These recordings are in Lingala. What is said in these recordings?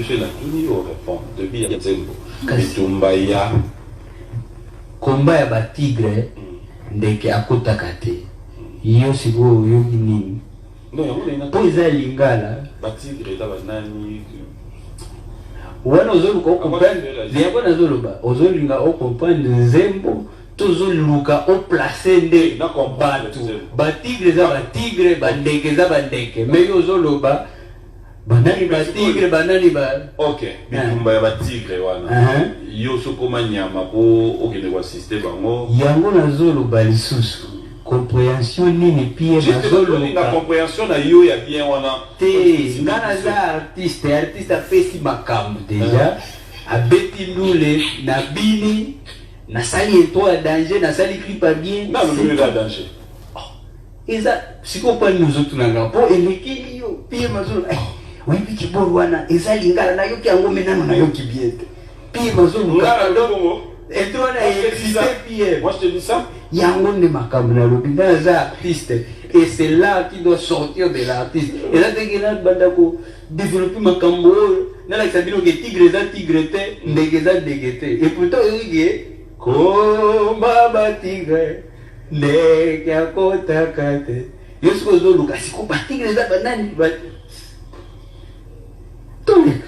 Michel Natuni au répond depuis Zembo. Mitumbaya. Combat ya ba tigre ndeke akotaka te. Yo siko yo nini? Non, il y a po eza lingala. Ba tigre ta banani. Wana ozoluka o comprendre. Liako na zoluba. Ozolinga o comprendre Zembo. Tozoluka o placer nde na combat ba tigre za ba tigre, ba ndeke za ba ndeke. Mais yo zoluba banani ba tigre, banani ba. OK, bitumba ya ba tigre wana. Yo sokoma nyama po okende kwa système bango. Yango na zoluba lisusu. Compréhension nini pia na zoluba. La compréhension na yo ya bien wana. Te ngana za artiste apesi makambo déjà. Abeti ndule na bini. Nasali eto à danger, nasali clip à bien. Non, le à danger. Et ça, si on prend nous autres nanga, pour élever yo, pire mazon. Oui, puis qui bon wana, et ça lingala na yo qui a ngomé nano na yo qui bien. Pire mazon, ngala ndongo. Et toi na existé pire. Moi je te dis ça. Yango ne makamna lo bina za artiste. Et c'est là qu'il doit sortir de l'artiste. Et là dès que là bandako développer makambo, na la sabino que tigre te, ndege za ndege te. Et pourtant il Komba batigre ndeke akotaka te. Yo siko zoluka siko batigre za banani ba. Tomek.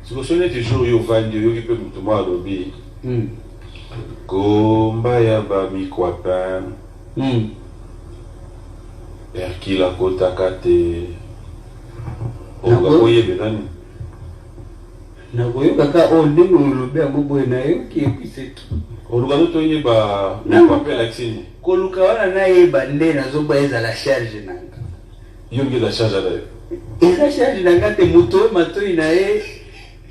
Siko sonne toujours yo vandi yo ki pe mutuma alobi. Komba ya ba mi kwapa. Erkila kotaka te. Oga koye benani. Na koyo kaka ondingo lobe abobo na yo ki episetu. Oluka to yeba na papel action. Koluka wana na yeba nde na zoba eza la charge nanga. Yo ngi la charge là. Eza charge nanga te moto matoi na ye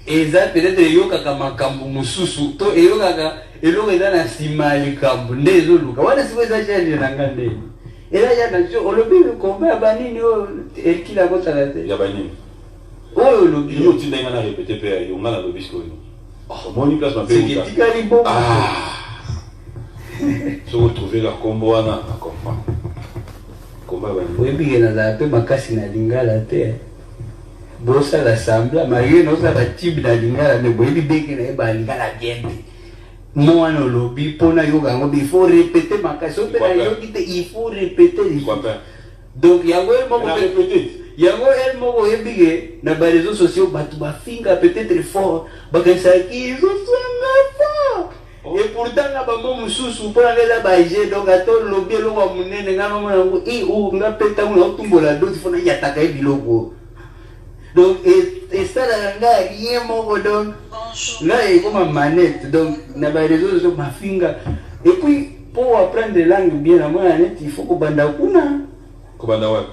eza peut-être yo kaka makambo mususu to eyo kaka eloko eza na sima likambo nde ezoluka wana siko eza charge nanga nde. Ela ya na jo olobi komba banini o ekila kotaka te. Ya banini. Oh, le bio tu n'as pas répété père yo ngana lo bisco yo mon place ma c'est que tikali bon se retrouver la combo wana na comprendre combat ba oui bien na za pe makasi na lingala te bosa la sambla marie no sa ba tibi na lingala ne boyebi beke na ba lingala bien moi no lobi pona yo gango il faut répéter makasi pe na yo kite il faut répéter donc yango mo répéter yango el moko yebige na ba réseaux sociaux batu ba finga peut-être fort bakanisa ki zo sanga fort et pourtant na ba mo mususu pona ngela ba je donc ato lobi lo wa munene ngano mo ngo e o nga peta mo otumbola doti fona yataka ebiloko donc et ça la nga rien moko donc là il comme manette donc na ba réseaux sociaux ma finga et puis pour apprendre langue bien na moi il faut ko banda kuna ko banda wa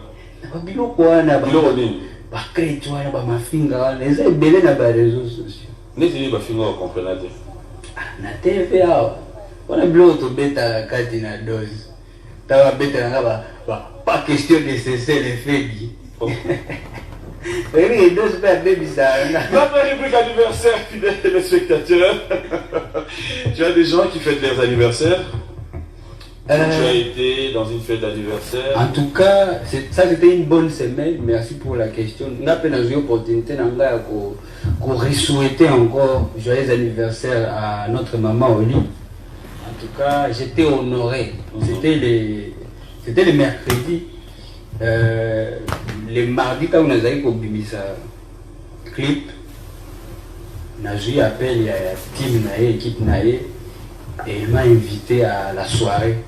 biloko wana ba crête wana ba mafinga wana eza ebele na ba réseaux sociaux neti ba finga ko comprendre te na TV awa wana biloko to beta kati na dose tawa beta nga ba pas question de cesser les fegi oui dose pas baby ça notre rubrique anniversaire fidèles téléspectateurs. Tu as des gens qui fêtent leurs anniversaires. Tu as été dans une fête d'anniversaire. En tout cas, ça c'était une bonne semaine. Merci pour la question. On a eu l'opportunité de souhaiter encore joyeux anniversaire à notre maman Oli. En tout cas, j'étais honoré. C'était le mercredi. Le mardi, quand on a eu un clip, on a eu appel, il y a team, équipe Naé, et il m'a invité à la soirée.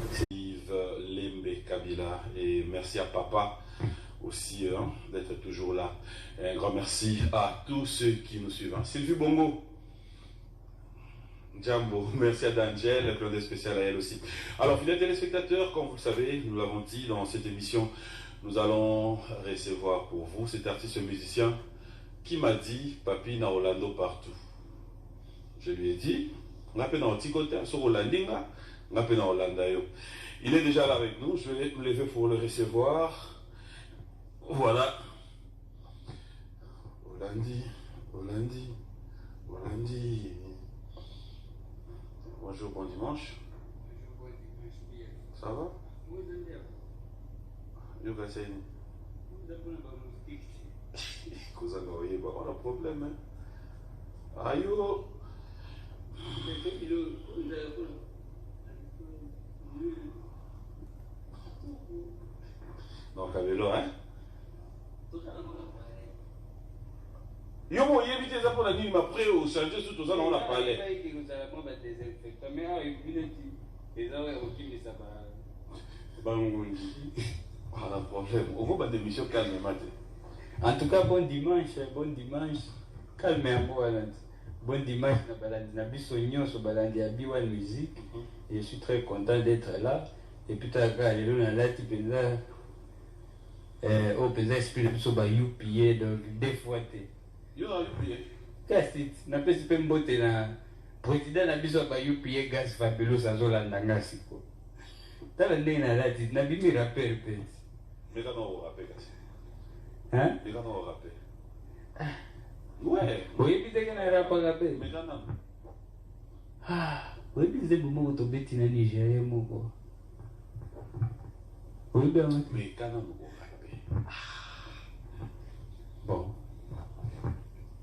Et merci à papa aussi d'être toujours là. Et un grand merci à tous ceux qui nous suivent. Sylvie Bongo, Jambo, merci à Dangel, le plan spécial à elle aussi. Alors, fidèles téléspectateurs, comme vous le savez, nous l'avons dit dans cette émission, nous allons recevoir pour vous cet artiste musicien qui m'a dit Papi na Orlando partout. Je lui ai dit, on appelle dans Ticotin, sur Orlandinga, on appelle dans Orlando. Il est déjà là avec nous, je vais me lever pour le recevoir. Voilà. Orlandi. Bonjour, bon dimanche. Ça va? Yoga Saini. problème. Hein. Ayo. Donc, Abelo, hein? Yo, moi, il y a évité ça pour la nuit, mais après, au changer tout ça, on a parlé. Pas de problème. On voit des missions calmes, en tout cas, bon dimanche. Calme un peu. Bon dimanche, na biso nyonso balandi ya Biwa Musique. Je suis très content d'être là. Et puis, tu as regardé là, lati penza. Au penza esprit de biso ba UPA, donc deux fois te. Yo na UPA. Qu'est-ce na pesi pe mbote na président na biso ba UPA Gas Fabulous azolanda ngasi ko. Tala ndenge na lati na bimi rappel pe. Mais quand on rappelle, hein? Mais quand on rappelle. Ouais. Oui, puis t'es un rappel. Mais quand on. Ah, oui, puis c'est pour moi que tu bêtis na Nigeria, moi quoi. Oui, bien. Mais quand on rappelle. Bon.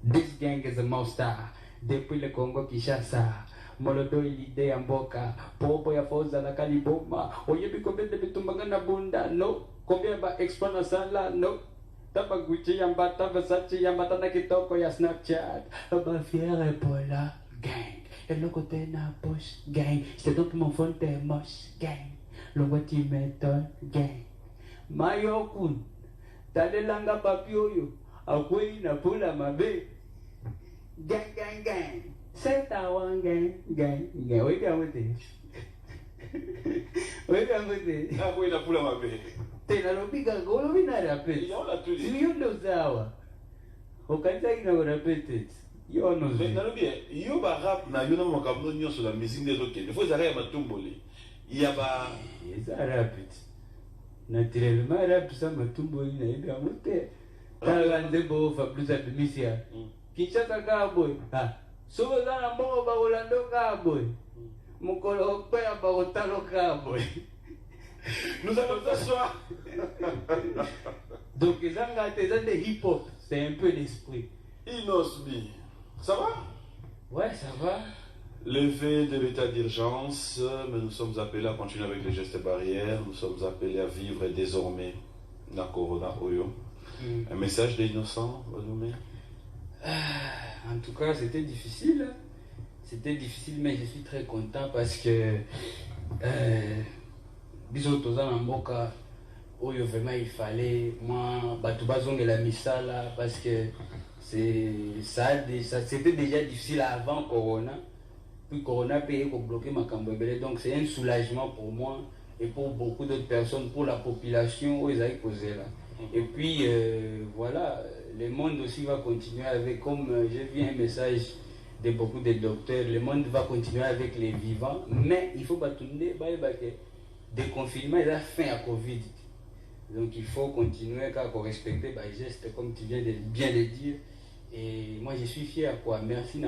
This gang is a monster. Depuis le Congo Kinshasa. Molodo ilide ya mboka. Popo ya foza la kaliboma. Oyebi combien de bitumbanga na bunda, no? Combien ba expo na sala, no? Taba Gucci yambata, Versace yambata na kitoko ya Snapchat. Ba fière Ebola, gang. Et le côté na poche, gang. C'est donc mon phone t'es moche, gang. Le wati m'étonne, gang. Mayokun. Talelanga papioyo. Akwei na pula mabe. Gang. C'est ta one gang. Oui, bien, oui. Ah, oui, la poule à ma belle. T'es là, le big go, le vin à répéter. Il y a tout Si you know ça, au Canada, il n'a répété. You know ça. Mais dans le bien, il y a un rap, il y a un camerounais sur la musique des autres. Il faut arrêter à tomber. Il y a pas. Il y a un rap. Naturellement, rap, ça m'a tombé. Il y a un monté. Quand on a beau, on va plus à Bimisia. Kinshasa Cowboy. Ah. Souvent, on a un bon Orlando Cowboy. Mon collègue père va au talon Cowboy. Nous allons s'asseoir. Donc, les gens de hip-hop, c'est un peu l'esprit. Inosbi. Ça va? Ouais, ça va. Levé de l'état d'urgence, mais nous sommes appelés à continuer avec les gestes barrières. Nous sommes appelés à vivre désormais la Corona Oyo. Un message des innocents, Valomé? En tout cas, c'était difficile. C'était difficile, mais je suis très content parce que bisous tous en Mboka, Oyo vraiment il fallait moi batubazongela misala parce que c'était déjà difficile avant Corona. Puis Corona payé pour bloquer ma cambouébélé, donc c'est un soulagement pour moi et pour beaucoup d'autres personnes, pour la population où ils avaient posé là. Et puis voilà, le monde aussi va continuer avec, comme j'ai vu un message de beaucoup de docteurs, le monde va continuer avec les vivants, mais il faut pas tourner, des confinements, il a fin à Covid. Donc il faut continuer à respecter les gestes comme tu viens de bien le dire. Et moi je suis fier quoi. Merci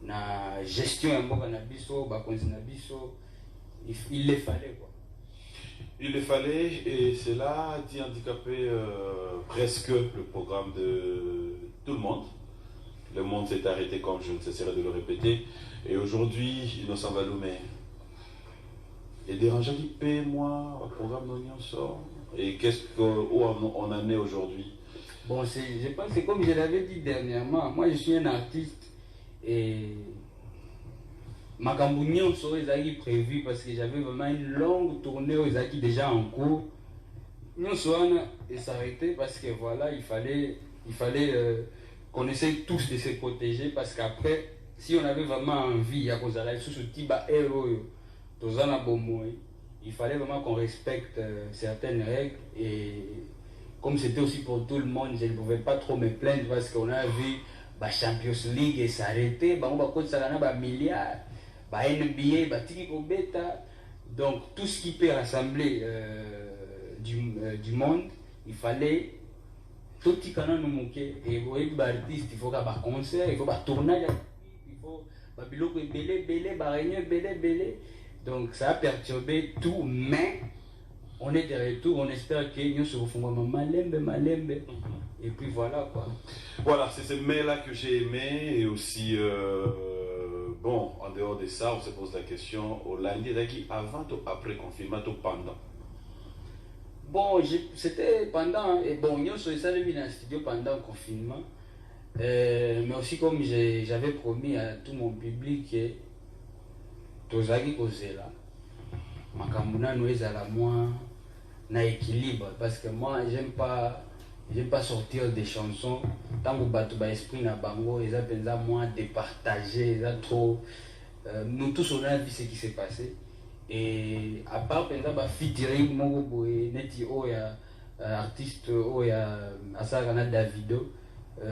na gestion ya mboka na biso, il le fallait quoi. Il le fallait et cela a dit handicapé presque le programme de tout le monde. Le monde s'est arrêté comme je ne cesserai de le répéter. Et aujourd'hui, Innocent Valomé. Et dérangeant qui paie moi, le programme d'Oignon sort. Et où on en est aujourd'hui? Bon, je pense que c'est comme je l'avais dit dernièrement. Moi, je suis un artiste et ma Cambouignon sort prévu parce que j'avais vraiment une longue tournée aux acquis déjà en cours. Nous sommes s'arrêter parce que voilà, il fallait qu'on essaye tous de se protéger parce qu'après, si on avait vraiment envie, il fallait vraiment qu'on respecte certaines règles et comme c'était aussi pour tout le monde, je ne pouvais pas trop me plaindre parce qu'on a vu la Champions League s'arrêter, on va milliards, NBA, bêta. Donc tout ce qui peut rassembler du monde, il fallait tout ce qui nous manquait. Et vous voyez, les artistes, il faut un concert, il faut un tournage, il faut belé. Donc ça a perturbé tout, mais on est de retour, on espère que nous serons malembe. Et puis voilà quoi. Voilà, c'est ce mais-là que j'ai aimé. Et aussi, bon, en dehors de ça, on se pose la question, au lundi, avant ou après confinement, ou pendant? Bon, c'était pendant, et bon, nous sommes allés dans le studio pendant le confinement. Mais aussi comme j'avais promis à tout mon public que tozaki kozela makambo nanu ezala moins na équilibre, parce que moi j'aime pas sortir des chansons tant que bato ba esprit na bango eza penza moins départager, eza trop nous tous on a vu ce qui s'est passé. Et à part penza ba featuring moko boye neti oya artiste oya asaka na Davido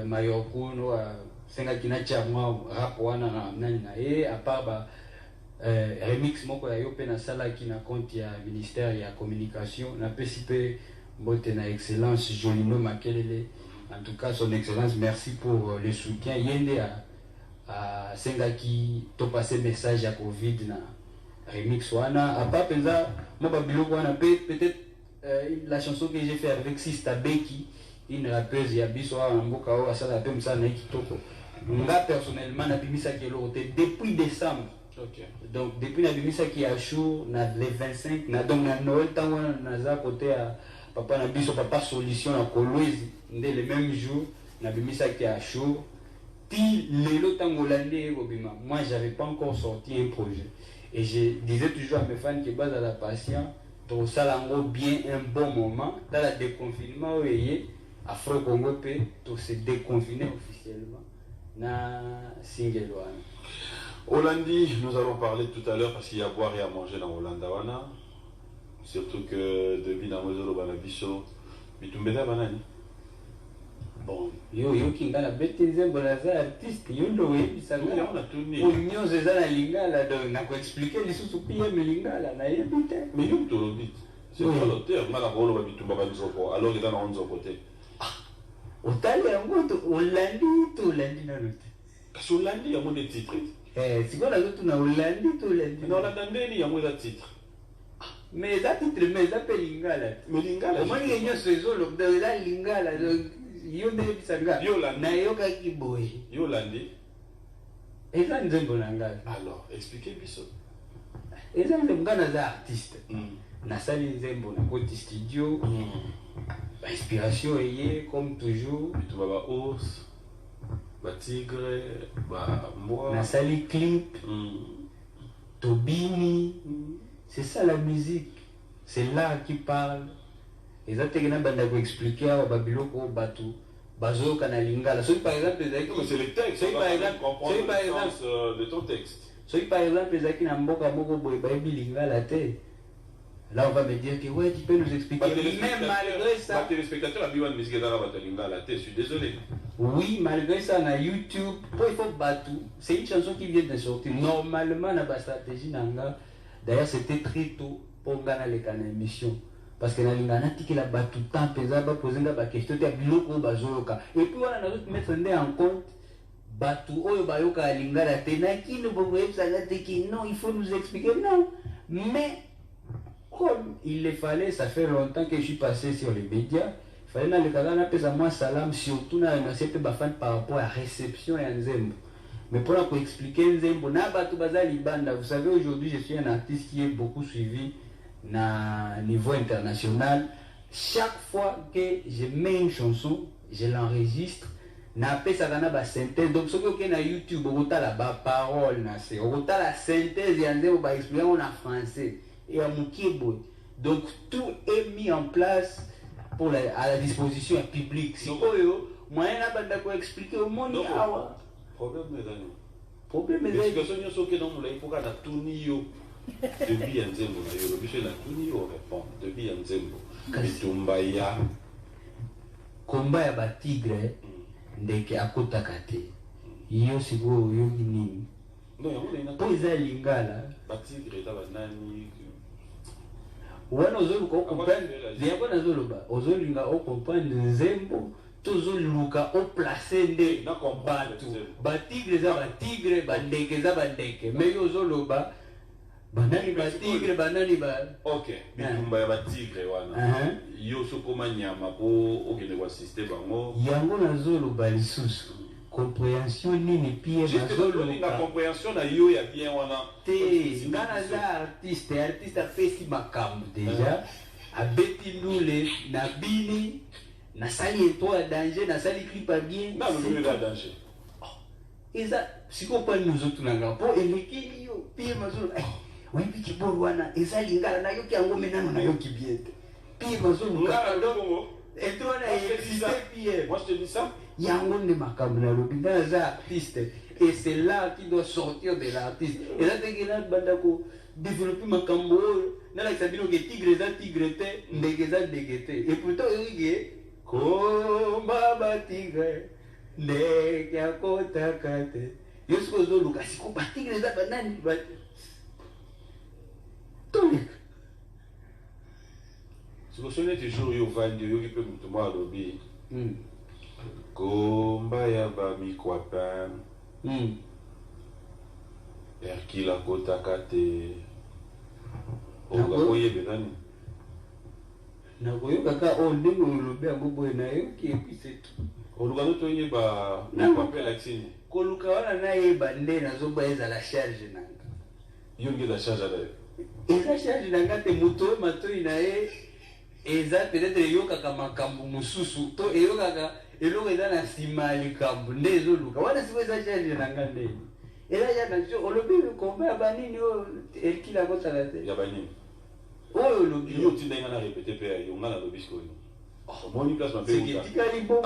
Mayoko no senga kinacha mwa rap wana na nani na ye, à part ba remix moko ya yo pe na sala ki na compte ya ministère ya communication na pesipe mbote na excellence Jolino Makelele. En tout cas son excellence, merci pour le soutien yende à senga ki to passer message ya Covid na remix wana. À part penza mo ba biloko wana peut-être la chanson que j'ai fait avec Sista Becky, une rappeuse ya biso wa mboka o asala pe msa na kitoko. Nga personnellement na bimisa ki lokote depuis décembre. Okay. Donc depuis la bimisa qui a chaud na les 25 na donc na Noël tango na za côté à papa na biso papa solution na Kolwezi ndé le même jour na bimisa qui a chaud ti lelo tango landé robima. Moi j'avais pas encore sorti un projet et je disais toujours à mes fans que base à la patience to salango bien un bon moment dans la déconfinement oyé Afro Congo pe to se déconfiner officiellement na single one. Hollandi, nous allons parler tout à l'heure parce qu'il y a à boire et à manger dans Hollandawana. Surtout que depuis dans Mozolo Banabiso, Mitumbeda Banani. Bon, yo kinga na bêtise bonaza artiste, yo ndo webi sanga. Oui, on a tourné. Pour nyo zeza na lingala donc na ko expliquer les sous PM lingala na yebite. Mais yo to lobit. C'est pas l'auteur, mala ko lo bitumba ba nzoko. Alors que dans onzo côté. Otali yango to Hollandi na note. Kasi Hollandi ya mo des titres. C'est quoi la autre na Hollandi to Hollandi. Non, la dandeni ya mo da titre. Mais ça titre mais ça pe lingala. Mais lingala. Moi ni nyo sezo lo de la lingala yo ne bisanga. Na yo ka kiboy. Hollandi. Eza nzembo na ngai. Alors, expliquez biso. Eza nzembo na za artiste. Na sali nzembo na côté studio. Ba inspiration eye comme toujours. Tu vas ba ours. Ba tigre, ba moi. Na sali clip. Tobini. C'est ça la musique. C'est là qui parle. Exactement, banda ko expliquer à babiloko batu bazo kana lingala. So par exemple, c'est le texte. So par exemple, comprendre le sens de ton texte. So par exemple, ezaki na mboka moko boy ba lingala te. Là, on va me dire que ouais, tu peux nous expliquer. Même malgré ça. Les téléspectateurs à Biwan Musique dans la lingala te, je suis désolé. Oui, malgré ça, na YouTube, il faut battre. C'est une chanson qui vient de sortir. Normalement, na ba stratégie nanga. D'ailleurs, c'était très tôt pour gagner les émissions. Parce que na lingana tiki la batu temps pesa ba poser ba question te biloko bazoloka. Et puis voilà na autre mettre en compte batu oyo bayoka lingala te na kino bongo ebsanga te ki non, il faut nous expliquer non. Mais comme il le fallait, ça fait longtemps que je suis passé sur les médias. Il fallait na le kagana pesa moi salam surtout na na ba fan par rapport à la réception et Nzembo. Mais pour expliquer Nzembo na batu bazali banda, vous savez aujourd'hui je suis un artiste qui est beaucoup suivi na niveau international. Chaque fois que je mets une chanson, je l'enregistre. Na pesa kana ba synthèse. Donc ce que na YouTube, on la ba parole na c'est, on la synthèse et on va expliquer en français et en mukibo. Donc tout est mis en place pour à la disposition du public. Si oyo moyen na banda ko expliquer au monde awa. Problème est dans problème est l'explication yo soki donc il faut kana tuni yo. Depuis Nzembo na yo, biso na tuni yo répond. Depuis Nzembo. Bitumba ya komba ya ba tigre ndeke akotaka te. Yo siko yo nini? Non, yo po eza lingala. Ba tigre ta banani. Wana ozoluka o comprendre. Liako na zoloba. Ozolinga o comprendre Nzembo. Tozoluka o placer nde na combattre. Ba tigre za ba tigre, ba ndeke za ba ndeke. Mais yo zoloba banani ba tigre banani ba ok bitumba ya ba tigre wana yo sokoma nyama po okende kwa système bango yango nazolo balisusu compréhension nini pie nazolo na compréhension na yo ya bien wana te ngana za artiste apesi makambo déjà abeti ndule na bini na sali étoile danger na sali clip bien na le danger eza siko pa nous autres nanga po elekeli yo pie mazolo webi kiboro wana eza lingala na yo kiango menano na yo kibiete pie mazolo ngala ndongo étoile existe pie moi je te dis ça yango ne makambo na lobinga za artiste et c'est là qui doit sortir de l'artiste et là dès que là bandako développer makambo na la sabino que tigre te ndege te et pourtant il komba ba tigre ndege akota kate yosko zo lukasi ko ba tigre za banani ba tonique si vous sonnez toujours yo vandi yo qui peut me tomber lobi komba ya ba mikwapa Herkila kota kate oga koyebe nani na koyoka ka o ndenge olobi yango boye na yo ki epise tu oluka no toyeba mikwapa laksini koluka wana nayeba nde nazoba ezala charge nanga yo ngeza charge ala eza charge nanga te moto oyo matoi na ye eza peut-être eyokaka makambo mosusu to eyokaka eloko eza na nsima ya likambo nde ezoluka wana siko eza charge nanga nde eza ya nation olobi komba ya banini oyo Herkila akotaka te ya banini oyo olobi yo tinda nga na répété pe yo nga na lobi sikoyo omoni place mabe uta tikali bo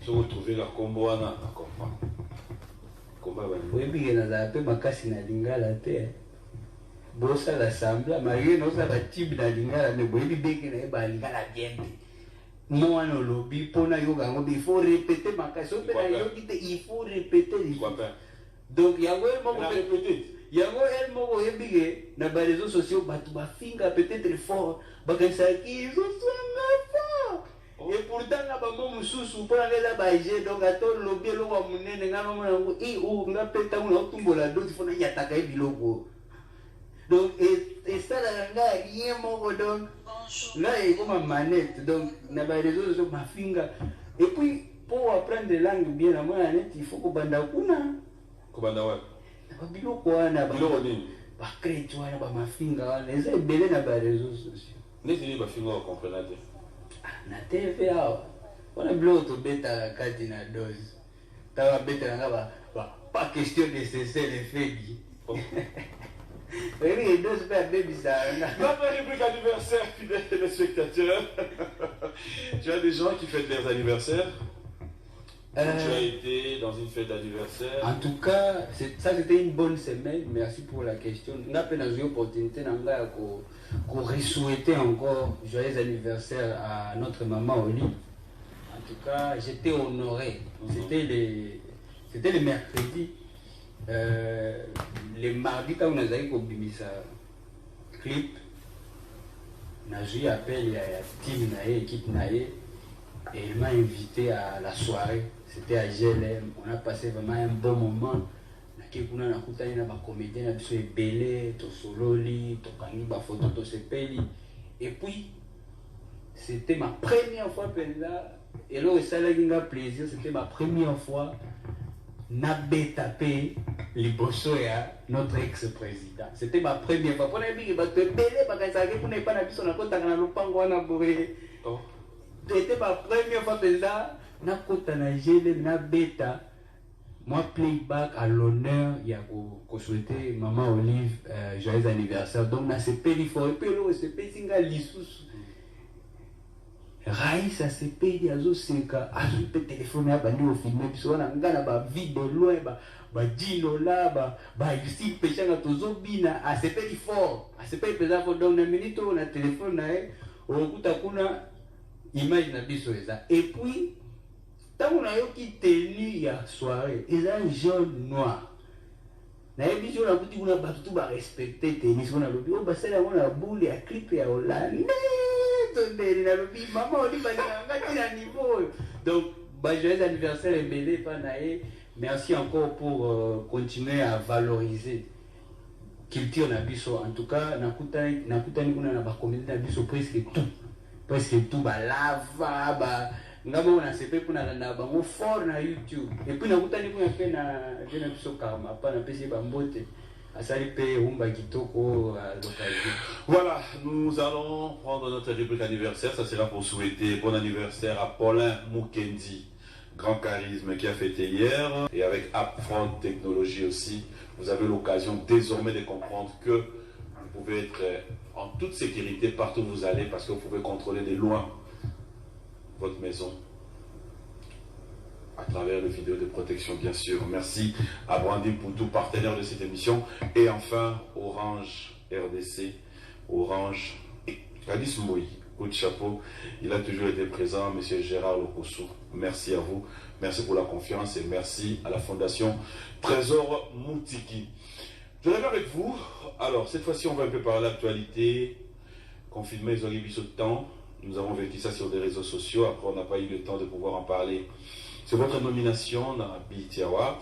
so trouver la combo wana na comprendre komba ya banini oyebike nazala mpe makasi na lingala te bosala sambla malgré nosala tibe na lingala me boyebi beke na ye balingala bien te mwana olobi mpona yoka yango il faut répéter makasi so mpe na yoki te il faut répéter donc yango elle moko oyebike na bareseau sociaux bato bafinga peut-être fort bakanisaki zosanga fort et pourtant na bango mosusu mpona nga eza baje donc ata olobi eloko ya monene nga nomona yango nga mpe ntango na otumbola doti fona yataka ye biloko donc esalaka nga rien moko donc là ekoma manette donc na bareseau sociaux bafinga et puis pour apprendre langue bien na mwana neti il faut kobanda kuna kobanda wapi biloko wana biloko nini bakrete wana bamafinga wana eza ebele na bareseau sociaux neti nini bafinga bakomprena te na tv awa wana biloko tobetaka kati na dose ta babetelanga pas question de cesser les fegi oui dose mpe abebisaka Notre rubrique anniversaire, fidèles téléspectateurs. Tu as des gens qui fêtent leurs anniversaires. Tu as été dans une fête d'anniversaire. En tout cas, ça c'était une bonne semaine. Merci pour la question. On a eu l'opportunité de souhaiter encore joyeux anniversaire à notre maman Oli. En tout cas, j'étais honoré. C'était le mercredi. Le mardi, quand on a eu un clip, on a eu appel à la team, l'équipe Naé, et il m'a invité à la soirée. C'était à GLM. On a passé vraiment un bon moment. On a écouté des comédiens, des belé, des sololi, des photos, des peli. Et puis, c'était ma première fois là. Et là, ça a plaisir. C'était ma première fois. Nabé tapé Libosoya, notre ex-président. C'était ma première fois. Pour les gens qui ont été belé, parce que ça n'a pas été on a pas c'était ma première fois que ça. Na kota na gele na beta moi playback à l'honneur il y a ko souhaiter maman Olive joyeux anniversaire donc na sepeli fo epelo sepeli nga lisusu Raïssa sepeli azo seka azo pe téléphone ya bandi au filmer biso na ngana ba vidéo loin ba dino là ba ici pechanga tozo bina a sepeli fort a sepeli pesa fo donc na minute na téléphone na e okuta kuna image na biso eza et puis tant on a eu qui tenu la soirée, ils ont jaune noir. Na yebi jo na kuti kuna batu ba respecter tennis on a lobi o basela on a boule ya clip ya Hollande tonde na lobi maman on dit ba ngati na niveau donc ba joyeux anniversaire embelé pa na e merci encore pour continuer à valoriser culture na biso. En tout cas, nakutani kuna na ba communauté na biso presque tout ba lava ba ngabo na sepe kuna na bango fort na YouTube. Et puis nakutani kuna pe na biso karma pa na pesi ba mbote. Voilà, nous allons prendre notre rubrique anniversaire. Ça sera pour souhaiter bon anniversaire à Paulin Mukendi, grand charisme qui a fêté hier. Et avec Upfront Technologie aussi, vous avez l'occasion désormais de comprendre que vous pouvez être en toute sécurité partout où vous allez parce que vous pouvez contrôler de loin votre maison à travers les vidéos de protection, bien sûr. Merci à Brandy Poutou, partenaire de cette émission. Et enfin, Orange RDC, Orange Kadis Moui, coup de chapeau. Il a toujours été présent, Monsieur Gérard Lokossou. Merci à vous. Merci pour la confiance et merci à la Fondation Trésor Moutiki. Je reviens avec vous. Alors, cette fois-ci, on va un peu parler de l'actualité. Confinement, ils ont eu de temps. Nous avons vécu ça sur des réseaux sociaux. Après, on n'a pas eu le temps de pouvoir en parler. C'est votre nomination dans BET Award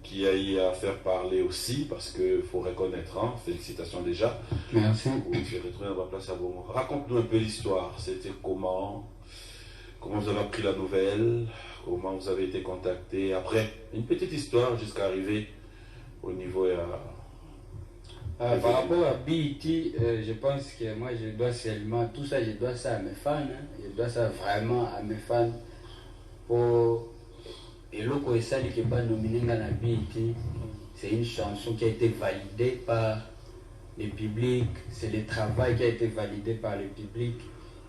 qui a eu à faire parler aussi parce qu'il faut reconnaître, hein, félicitations déjà. Merci. Je vais retrouver ma place à Beaumont. Raconte-nous un peu l'histoire. C'était comment vous avez appris la nouvelle, comment vous avez été contacté. Après, une petite histoire jusqu'à arriver au niveau... par rapport à BET, je pense que moi je dois seulement, tout ça je dois ça à mes fans, hein. Je dois ça vraiment à mes fans. Et l'autre qui n'est pas nominé dans la BET, c'est une chanson qui a été validée par le public, c'est le travail qui a été validé par le public.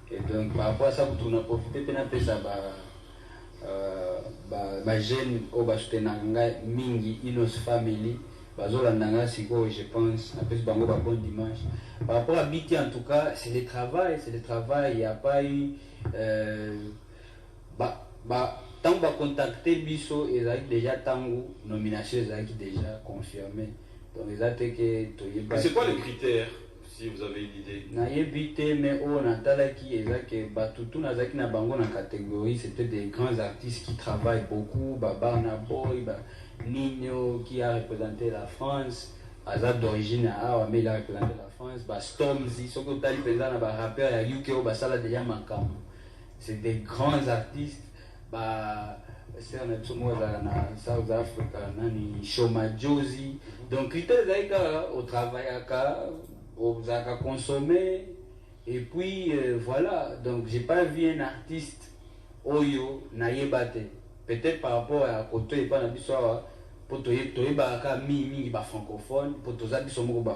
Et donc par rapport à ça, vous tournez profiter de ça, jeune au Bastenanga Mingi Inos Family, Bazolandanga Siko, je pense, après ce bango bon dimanche. Par rapport à BET, en tout cas, c'est le travail, il n'y a pas eu. Tant que contacter Bisso, ils ont déjà tango nomination, ils ont déjà confirmé. Donc ils ont que c'est quoi les critères si vous avez une idée? Na yebité mais on a talaki ezake batutu na zaki na bango na catégorie, c'était des grands artistes qui travaillent beaucoup, Barna Boy, Nino qui a représenté la France, Azad d'origine à mais il a représenté la France, Stormzy, ce que tu as dit présent na rappeur ya UK basala déjà Makam. C'est des grands artistes. C'est un South Africa, Shoma Josie. Donc, au travail, au consommer. Et puis, voilà. Donc, j'ai pas vu un artiste Oyo Nayebate. Peut-être par rapport à côté, pas na bisoa, pour toi, mi francophone, pour toi,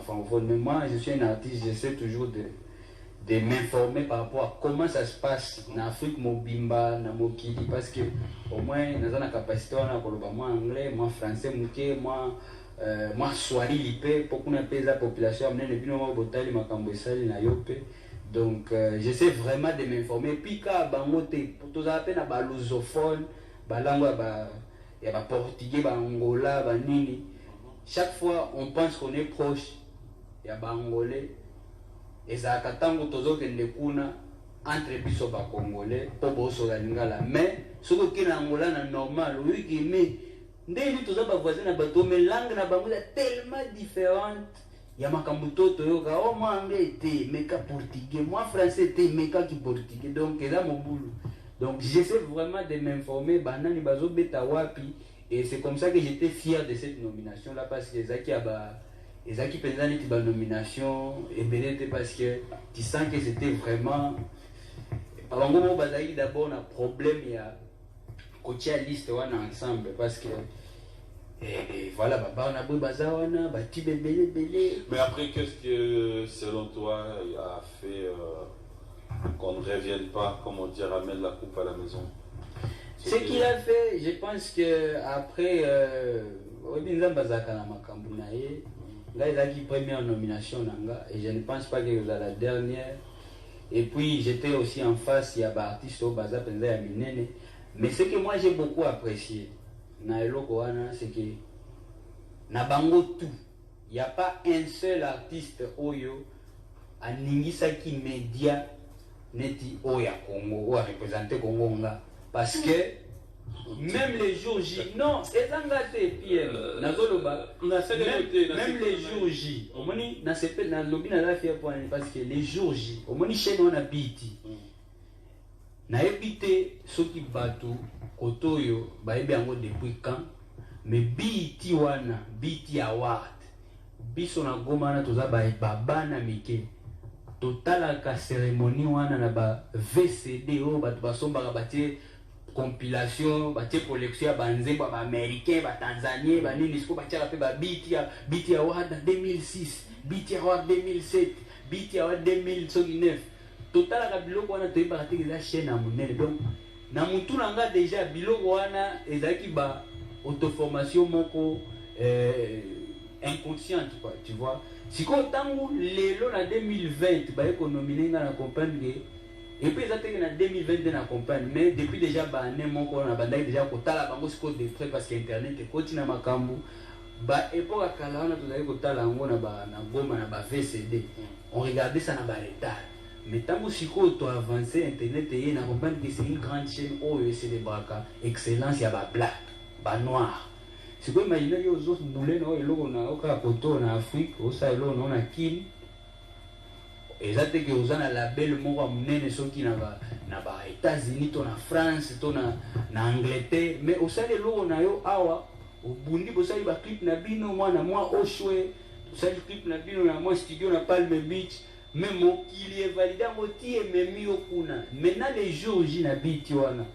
francophone. Mais moi, je suis un artiste, j'essaie toujours de m'informer par rapport à comment ça se passe en Afrique, Mobimba, na Mokili, parce que au moins, nous avons la capacité, moi anglais, moi français, moi Swahili, pour qu'on appelle la population, donc j'essaie vraiment de m'informer. Puis quand pour tous appels à lusophone, langue il y a portugais, angola, nini. Chaque fois, on pense qu'on est proche, il y a angolais. Et ça a tango tozokende kuna entre biso ba congolais po boso la lingala mais ce que na angola na normal oui que mais ndeni toza ba voisin na bato mais langue na bango tellement différente ya makambo toto yoka o moi anglais te mais ka portugais moi français te mais ka ki portugais donc là mon boulot donc j'essaie vraiment de m'informer banani bazo beta wapi et c'est comme ça que j'étais fier de cette nomination là parce que Zaki a et ça qui pendant les nominations et bénéfique parce que tu sens que c'était vraiment par exemple d'abord on a problème il y a côté liste on ensemble parce que et voilà on a beau bazar on a bâti belé. Mais après qu'est-ce que selon toi il a fait qu'on ne revienne pas comme on dit ramène la coupe à la maison? Ce qu'il a fait, je pense que après là, il a dit première nomination, et je ne pense pas que vous êtes la dernière. Et puis, j'étais aussi en face, il y a des artistes au Baza, mais ce que moi j'ai beaucoup apprécié, c'est que, na bango tout, il n'y a pas un seul artiste Oyo, à Ningisaki Média, Neti Oya Congo, ou à représenter Congo, parce que Même les jours J. Non, ezangate Pierre. Nazoloba. Même les jours J. Au moins, na sepe na lobby na la fière point parce que les jours J. Au moins, chez nous on a biti. Na ebité soki bato kotoyo ba ebi yango depuis quand? Mais biti wana, biti award. Biso na goma na toza ba bana mike. Totalaka cérémonie wana na ba VCD o bato basombaka batie compilation batie collection ya banzembo ba américain ba tanzanien ba nini siko batia pe ba biti award 2006 biti award 2007 biti award 2009 totalaka biloko wana toyebaka te eza chaîne ya monene donc na mutu nanga déjà biloko wana ezalaki ba auto-formation moko inconsciente quoi, tu vois. Si quand tango lelo na 2020 ba économie nga na comprendre et puis ça en 2022 na comprendre mais depuis déjà ba année moko na banda déjà kotala bango siko de près parce que internet et continue makambu ba époque kala na tozali kotala ngo na ba na goma na ba VCD on regardait ça na ba retard mais tango siko to avancer internet et na comprendre que c'est une grande chaîne oh c'est des braka excellence ya ba black ba noir. Si vous imaginez que vous autres moulins, vous avez en Afrique, vous avez en Kine, et ça que vous avez un label qui na États-Unis, en France, en Angleterre, mais vous avez awa, au Bundi, vous avez un clip na bino, moi au chouet, vous avez un clip na bino, moi studio na Palm Beach, même qui est validé, maintenant les jours où na bitiwana.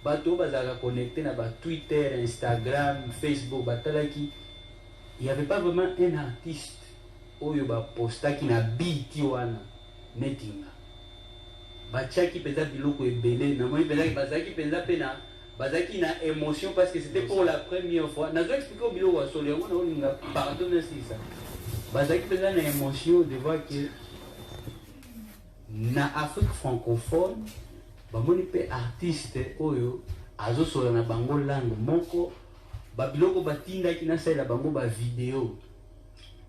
Bato bazaka connecté na ba Twitter, Instagram, Facebook, batalaki. Il n'y avait pas vraiment un artiste oyo ba posta qui na biti wana netinga. Bachaki peza biloko ebele na moi peza bazaki penza pena bazaki na émotion parce que c'était pour la première fois. Nazo expliquer biloko wa solo yango na olinga pardon merci ça. Bazaki peza na émotion de voir que na Afrique francophone bamoni pe artiste oyo azosola na bango langue moko babiloko batindaki nasala bango ba vidéo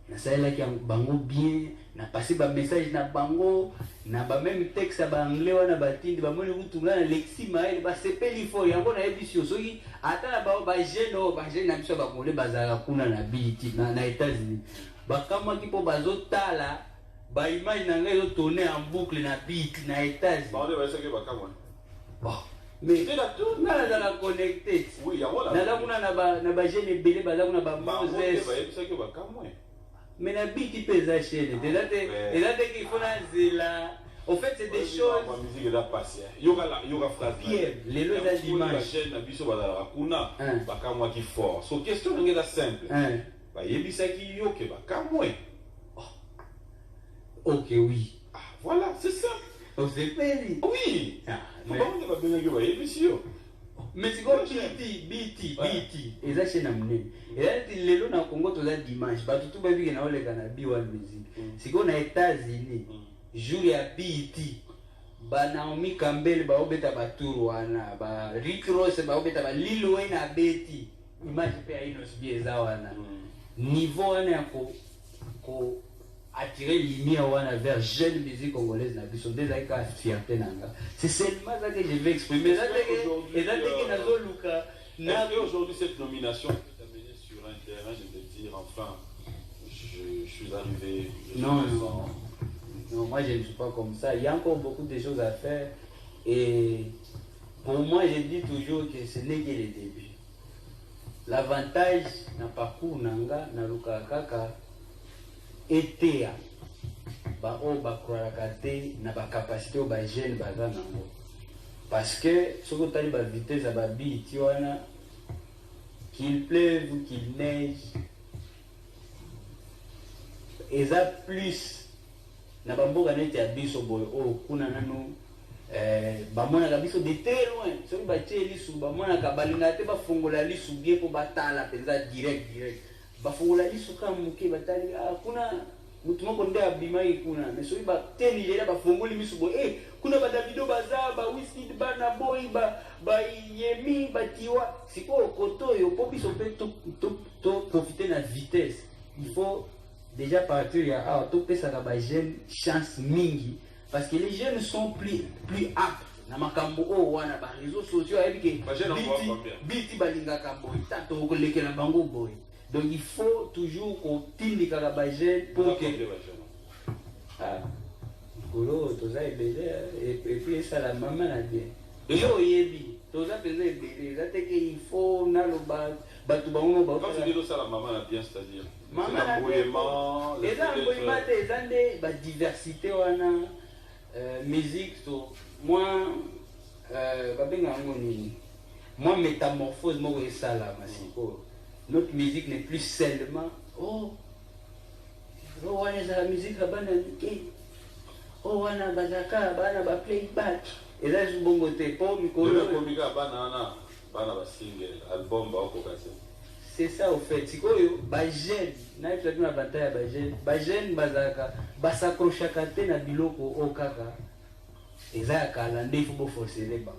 nasala ki bango bien na passer ba message na bango na ba même texte ba anglais wana batindi bamoni kutunga na lexi mael ba sepeli fo yango na ebisio soki ata na ba jeune na biso ba kole bazala kuna na biti na États-Unis bakama ki po bazotala ba image na ngai yo tourner en boucle na beat na États-Unis. Bon, mais na la connecté. Oui, na la kuna na ba jeune belé ba kuna ba Moses. Mais na beat pesa chaîne. Déjà qu'il faut la zela. En fait, c'est des choses. La musique est là passée. Il y aura phrase. Les lois d'image. La chaîne na biso ba la kuna ba kamwa ki fort. So question ngela simple. Ba yebisa ki yo ke ba kamwe. Ok, oui. Ah, voilà, c'est ça. On s'est fait. Oui. Mais c'est comme BT. Et ça, c'est namné. Et là, les lois na Congo, tu as dimanche. Bah, tout le monde a dit que musique. C'est qu'on a États-Unis. Jour ya BT. Bah, Naomi Campbell, bah, obeta ba Tourouana. Bah, Rick Ross, bah, obeta ba Lil Wayne a BT. Image pe a inos bieza wana. Niveau wana ko attirer lumière vers jeune musique congolaise na biso déjà ka fierté nanga c'est seulement ça que je vais exprimer là aujourd'hui cette nomination peut t'amener sur un terrain de te dire enfin je suis arrivé non moi je ne suis pas comme ça il y a encore beaucoup de choses à faire et pour moi je dis toujours que ce n'est que le début l'avantage na parcours nanga na luka kaka etea ba o ba croire te na ba capacité ba jeune baza nango parce que soko tali ba vitesse ba biti wana qu'il pleuve ou qu'il neige eza plus na ba mboka neti ya biso boy o kuna nanu bamona ka biso de très loin soki batie lisu bamona ka balinga te bafongola lisu bien po batala penza direct bafongola lisu ka muke batali kuna mutu moko nde abimaki kuna mais soki bateni lela bafongoli misu bo kuna badavido baza ba Wizkid bana boy ba Yemi batiwa siko koto yo po biso pe to profiter na vitesse il faut déjà partir ya to pesa ka ba jeune chance mingi parce que les jeunes sont plus aptes na makambo o wana ba réseaux sociaux ayebike biti balingaka boy tato kolekela bango boy. Donc il faut toujours kotindika ka ba jeune pour que kolo toza ebele et puis ça la maman na bien yo yebi toza peza ebele za te que il faut na lo batu bango ba quand tu dis ça la maman na bien c'est-à-dire maman na boyement les boyement des ande ba diversité wana musique to moi babenga ngo nini moi métamorphose mo esala masiko. Notre musique n'est plus seulement wana za musique abana ke wana bazaka bana ba playback et là je bongo te po mikolo komika bana ba single album ba okokase. C'est ça au fait sikoyo ba jeune na peut-être na bataille ba jeune bazaka basakrochaka te na biloko okaka ezaka la ndefu bo forcer les bancs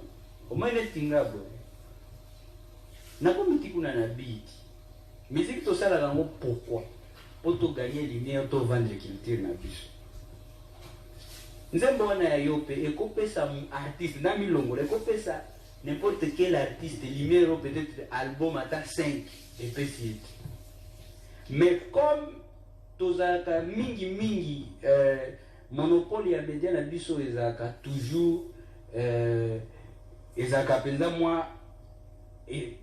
au moins les tinga bo na komiti kuna na beat musique to sala rango pourquoi pour to gagner lumière to vendre culture na biso nzembo na yope ekopesa artiste na milongo ekopesa n'importe quel artiste lumière peut-être album ata 5 et petit mais comme tozaka mingi monopole ya média na biso ezaka toujours ezaka penza moi et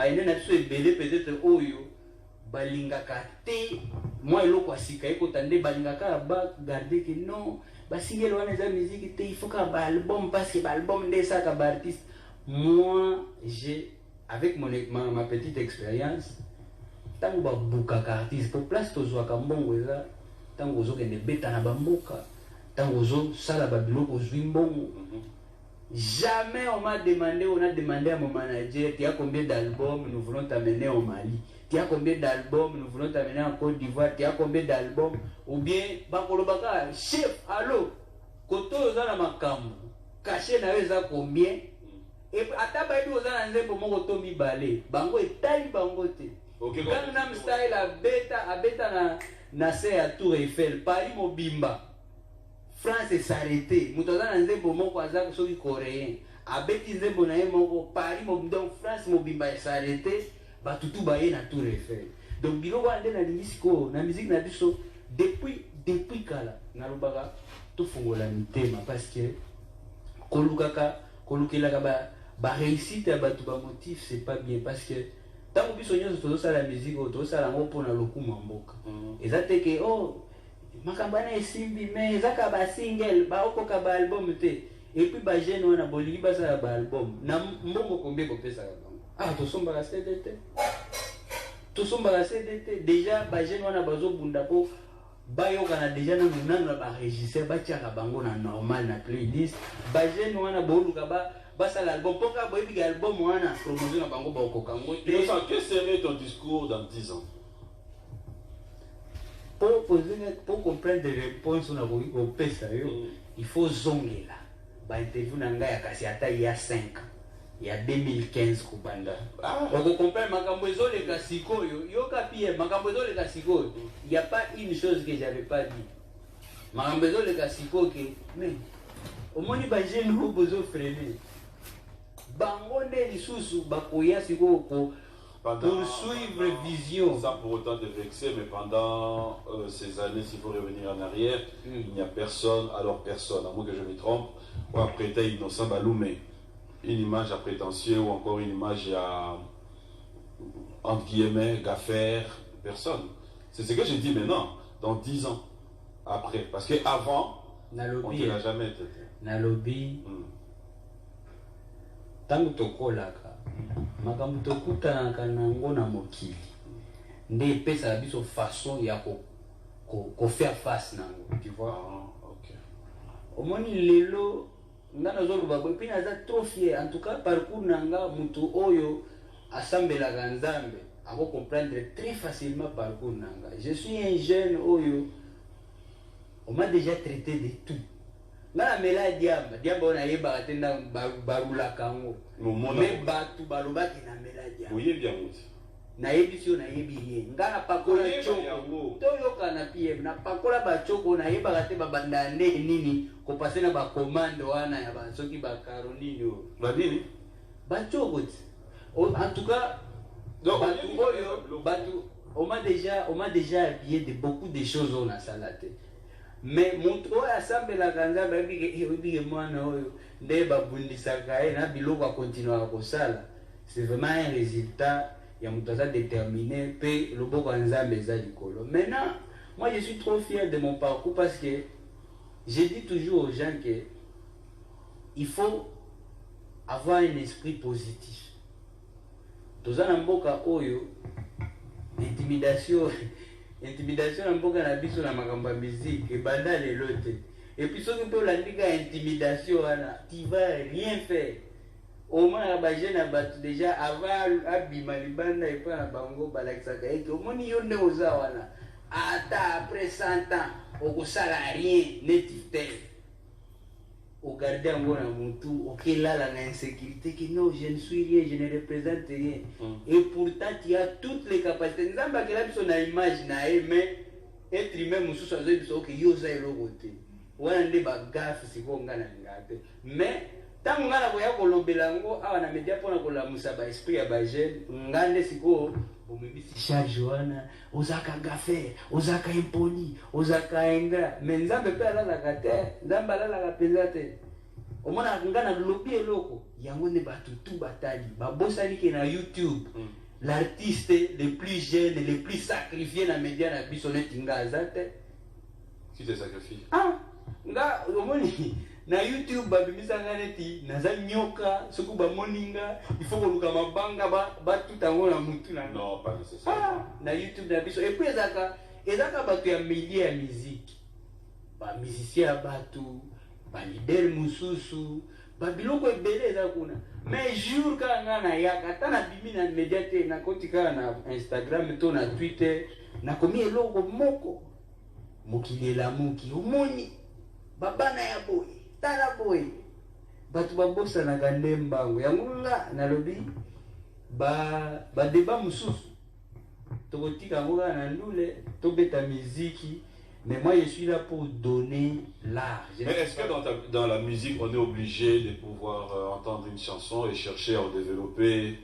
ene na biso ebele peut-être oyo balingaka te moi eloko asika ekota nde balingaka ba garder que non basingeli wana eza musique te il faut ka ba album parce que ba album nde saka ba artiste. Moi j'ai avec ma petite expérience tango ba bukaka artiste pour place tozwaka mbongo eza tango ozokende beta na bamboka tango ozosala babiloko ozwi mbongo. Jamais on m'a demandé, on a demandé à mon manager, tu as combien d'albums, nous voulons t'amener au Mali. Tu as combien d'albums, nous voulons t'amener en Côte d'Ivoire. Tu as combien d'albums, ou bien, Bakolobaka, chef, allô, Koto Ozana Makambo, caché na eza combien. Et atabaïdi Ozana Nze pour mon Koto mi balé. Bango et tali bango te. Gangnam Style a beta na se à Tour Eiffel, Paris Mobimba. France s'arrêté. Moutazana nzembo moko azaka soki coréen. Abeti nzembo na ye moko Paris donc France mobimba s'arrêté. Batutu baye na Tour Eiffel. Donc biloko ande na limisiko na musique na biso depuis kala na lobaka to fongola mitema parce que kolukelaka ba réussite ya batu ba motif c'est pas bien parce que tango biso nyoso tozosala musique tozosala ngo pona lokuma mboka. Ezate ke makambo na esimbi mais ezaka ba single ba okoka ba album te et puis ba jeune wana bolingi basala ba album na mbongo combien kopesa bango tosomba la CDT déjà ba jeune wana bazobunda po bayoka na déjà na munana ba régisseur batiaka bango na normal na playlist ba jeune wana boluka basala album poka boyebi album wana promotion na bango ba okoka ngo te. Quel serait ton discours dans 10 ans? Pour comprendre des réponses au PSA, il faut zonger là. Bah, interview nanga ya kasi ata il y a 5 ans. Il y a 2015 kubanda. On comprend makambo ezole kasiko yo kapie makambo ezole kasiko. Il n'y a pas une chose que j'avais pas dit. Makambo ezole kasiko que mais au moins ba jeune ko bozo freiner. Bango nde lisusu bakoya siko ko pour suivre vision. Sans pour autant te vexer, mais pendant ces années, s'il faut revenir en arrière, il n'y a personne, alors personne, à moins que je me trompe, ou à prêter innocent Baloumé, une image à prétentieux ou encore une image à, entre guillemets, gaffaire, personne. C'est ce que je dis maintenant, dans 10 ans, après. Parce qu'avant, on ne l'a jamais été. Nalobi, tango tokolaka. Makambo tokutanaka nango na mokili nde epesa biso façon ya ko faire face nango, tu vois. OK. Omoni lelo ngana zoloba bo pina za trop fier en tout cas parcours nanga mutu oyo asambelaka nzambe ako comprendre très facilement parcours nanga. Je suis un jeune oyo on m'a déjà traité de tout. Ngana mela diamba ona yeba tenda barula kango. Mais batu balobaki na mela diamba. Oui, bien muti. na yebi sio na yebi rien ngana pakola choko toyoka na PM na pakola ba choko na yeba kate babanda nini ko passer na ba commande wana ya ba soki ba Caroline yo ba nini ba choko en tout cas donc on m'a déjà habillé de beaucoup de choses on a salaté mais mon tour assemble la ganza ba bi mwana oyo nde ba bundisaka na biloko a continuer ko sala c'est vraiment un résultat. Il y a un déterminé, puis le beau Nzambe eza likolo. Maintenant, moi je suis trop fier de mon parcours parce que je dis toujours aux gens que il faut avoir un esprit positif. Toza na mboka oyo intimidation na mboka na biso na makambo ya musique et banda lelo te. Et puis ceux qui peuvent l'andika intimidation tu vas rien faire. Au moins ba jeune abatu déjà avant abima libanda et pas na bango balakisaka eke omoni yo nde oza wana ata après 100 ans okosala rien netifte au garder yango na mutu okelala na insécurité que non je ne suis rien je ne représente rien et pourtant tu as toutes les capacités nzamba akela biso na image na ye mais être humain mususu azo biso que yo za eloko te wana nde bagafe siko ngana ngate mais tant que ngana koya kolobela ngo awa na media pona kolamusa ba esprit ya ba jeune ngande siko omebisi charge wana ozaka gafe ozaka impoli ozaka ingra mais nzambe pe alalaka te nzambe alalaka penza te omona ngana lobi eloko yango ne batutu batali babosani ke na YouTube l'artiste le plus jeune le plus sacrifié na media na biso neti ngaza te qui te sacrifie nga omoni na YouTube babimisa neti naza nyoka soku ba moninga il faut koluka mabanga ba tutango na mutu na non pas nécessaire na YouTube na biso et puis ezaka batu ya milieu ya musique ba musicien batu ba leader mususu ba biloko ebele eza kuna mais jour ka ngana yaka tana bimi na media te na kotika na Instagram to na Twitter na komi eloko moko mokilela moki omoni babana ya boy tala boy batu babosa na gandembango yango nga nalobi ba débat mususu tokotika ngoka na ndule tobeta muziki mais moi je suis là pour donner l'art. Mais est-ce que dans la musique on est obligé de pouvoir entendre une chanson et chercher à développer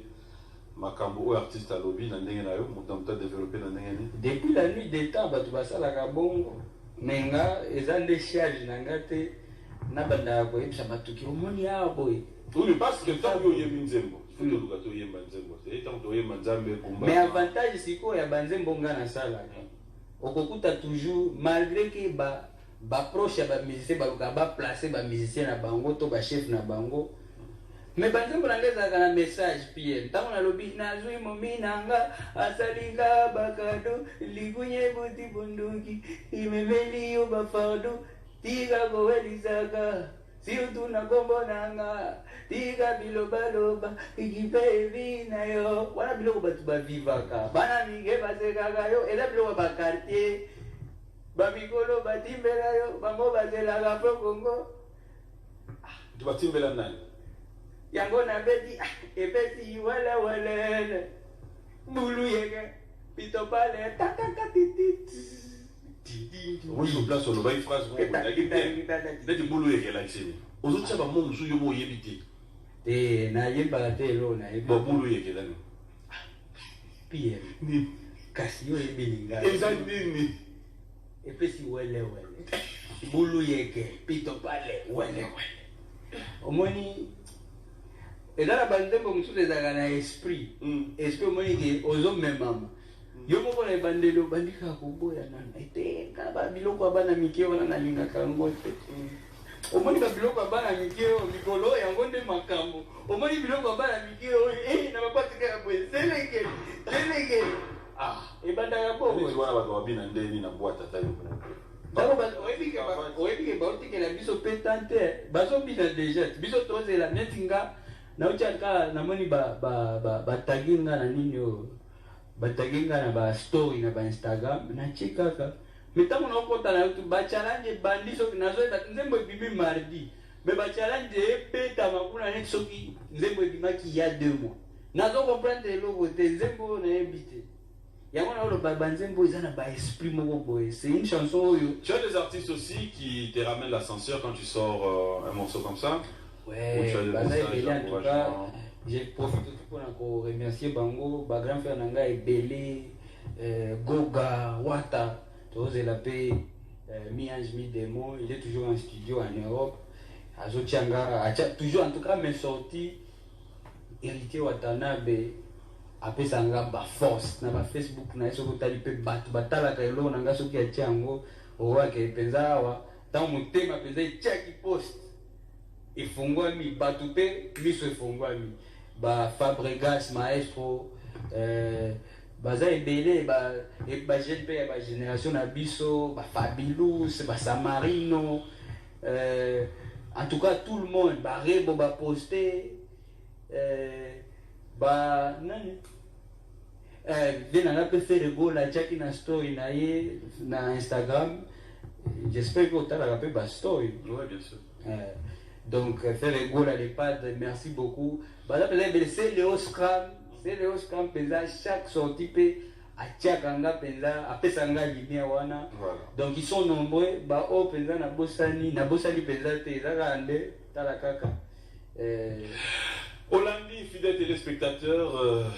makambo ou artiste à lobby na ndenge na yo mutamta développer na ndenge ni depuis la nuit des temps batu basala ka bongo menga ezande charge nanga te na banda ko yebisa batuki omoni ya boy oui parce que tant que yemba nzembo faut que lukato yemba nzembo c'est tant que yemba nzambe kumba mais avantage siko ya banzembo ngana sala okokuta toujours malgré que ba proche ba musicien ba placer ba musicien na bango to ba chef na bango mais banzembo nangeza kana message PM tango na lobi na zui mominanga asalinga bakado ligunye buti bunduki imeveli yo bafardo tiga gowelisaka si utuna gombo nanga tiga bilobaloba ikipevi na yo wana biloko batu bavivaka bana mige basekaka yo ela biloko ba quartier ba mikolo batimbela yo bango bazelaka po Kongo tu batimbela nani yango na beti epesi wele bulu yeke pito pale takakatiti oui sur place on va une phrase bon la guitare neti bulu yeke la chini ozotia ba mo musu yo mo yebiti te na yemba te lo na yeba bulu yeke dani PM ni kasi yo ebelinga nini epesi wele bulu yeke pito pale wele omoni ezala bandembo mosusu ezalaka na esprit omoni ke ozomemama yo moko na ebandeli obandika koboya nana ete kala babiloko ya bana mike wana nalingaka yango te omoni babiloko ya bana mike oyo mikolo yango nde makambo omoni biloko ya bana mike oyo na bapatika ya boye selekele ebandaka bowana bato babina ndeni na bwata tayo oyebike baotikela biso pe tante bazobina deja biso tozela neti nga nauchaka namoni bataginga na nini oyo bataginga na ba story na ba Instagram na chekaka metango na okota na YouTube ba challenge bandi soki nazoyeba nzembo ebimi mardi mais ba challenge epeta makuna neti soki nzembo ebimaki ya 2 mois nazo comprendre le côté nzembo na habité. Yango na lo ba nzembo izana ba esprit moko boy. C'est une chanson yo. Tu as des artistes aussi qui te ramènent l'ascenseur quand tu sors un morceau comme ça. Ouais, en tout cas, j'ai profité pour remercier Bango, ba grand frère Nanga Ebele, Goga, Wata, tous la paix, Mi-Ange, Mi-Démo, il est toujours en studio en Europe. Azotianga, toujours en tout cas mes sorties, héritier Watanabe, après ça ba force, na ba Facebook na eso kotali pe batala kailo nanga soki ya tiango, owa ke penza wa, tant mutema penza ichaki post. Ifungwami batute miso ifungwami ba Fabregas maestro baza ebele ba jeune pe ba génération na biso ba Fabilous ba Samarino en tout cas tout le monde ba Rebo ba posté ba nani vena na pe faire go la chaki na story na ye na Instagram, j'espère que otala pe ba story. Ouais, bien sûr. Donc, faire les goals à l'EHPAD, merci beaucoup. C'est Léo Scram, chaque sortie peut à Tchakanga Penza, à Pesanga Limiawana. Donc, ils sont nombreux. Oh, Penza, Nabosani Penza, Tezarande, Talakaka. Hollandi, fidèles téléspectateurs,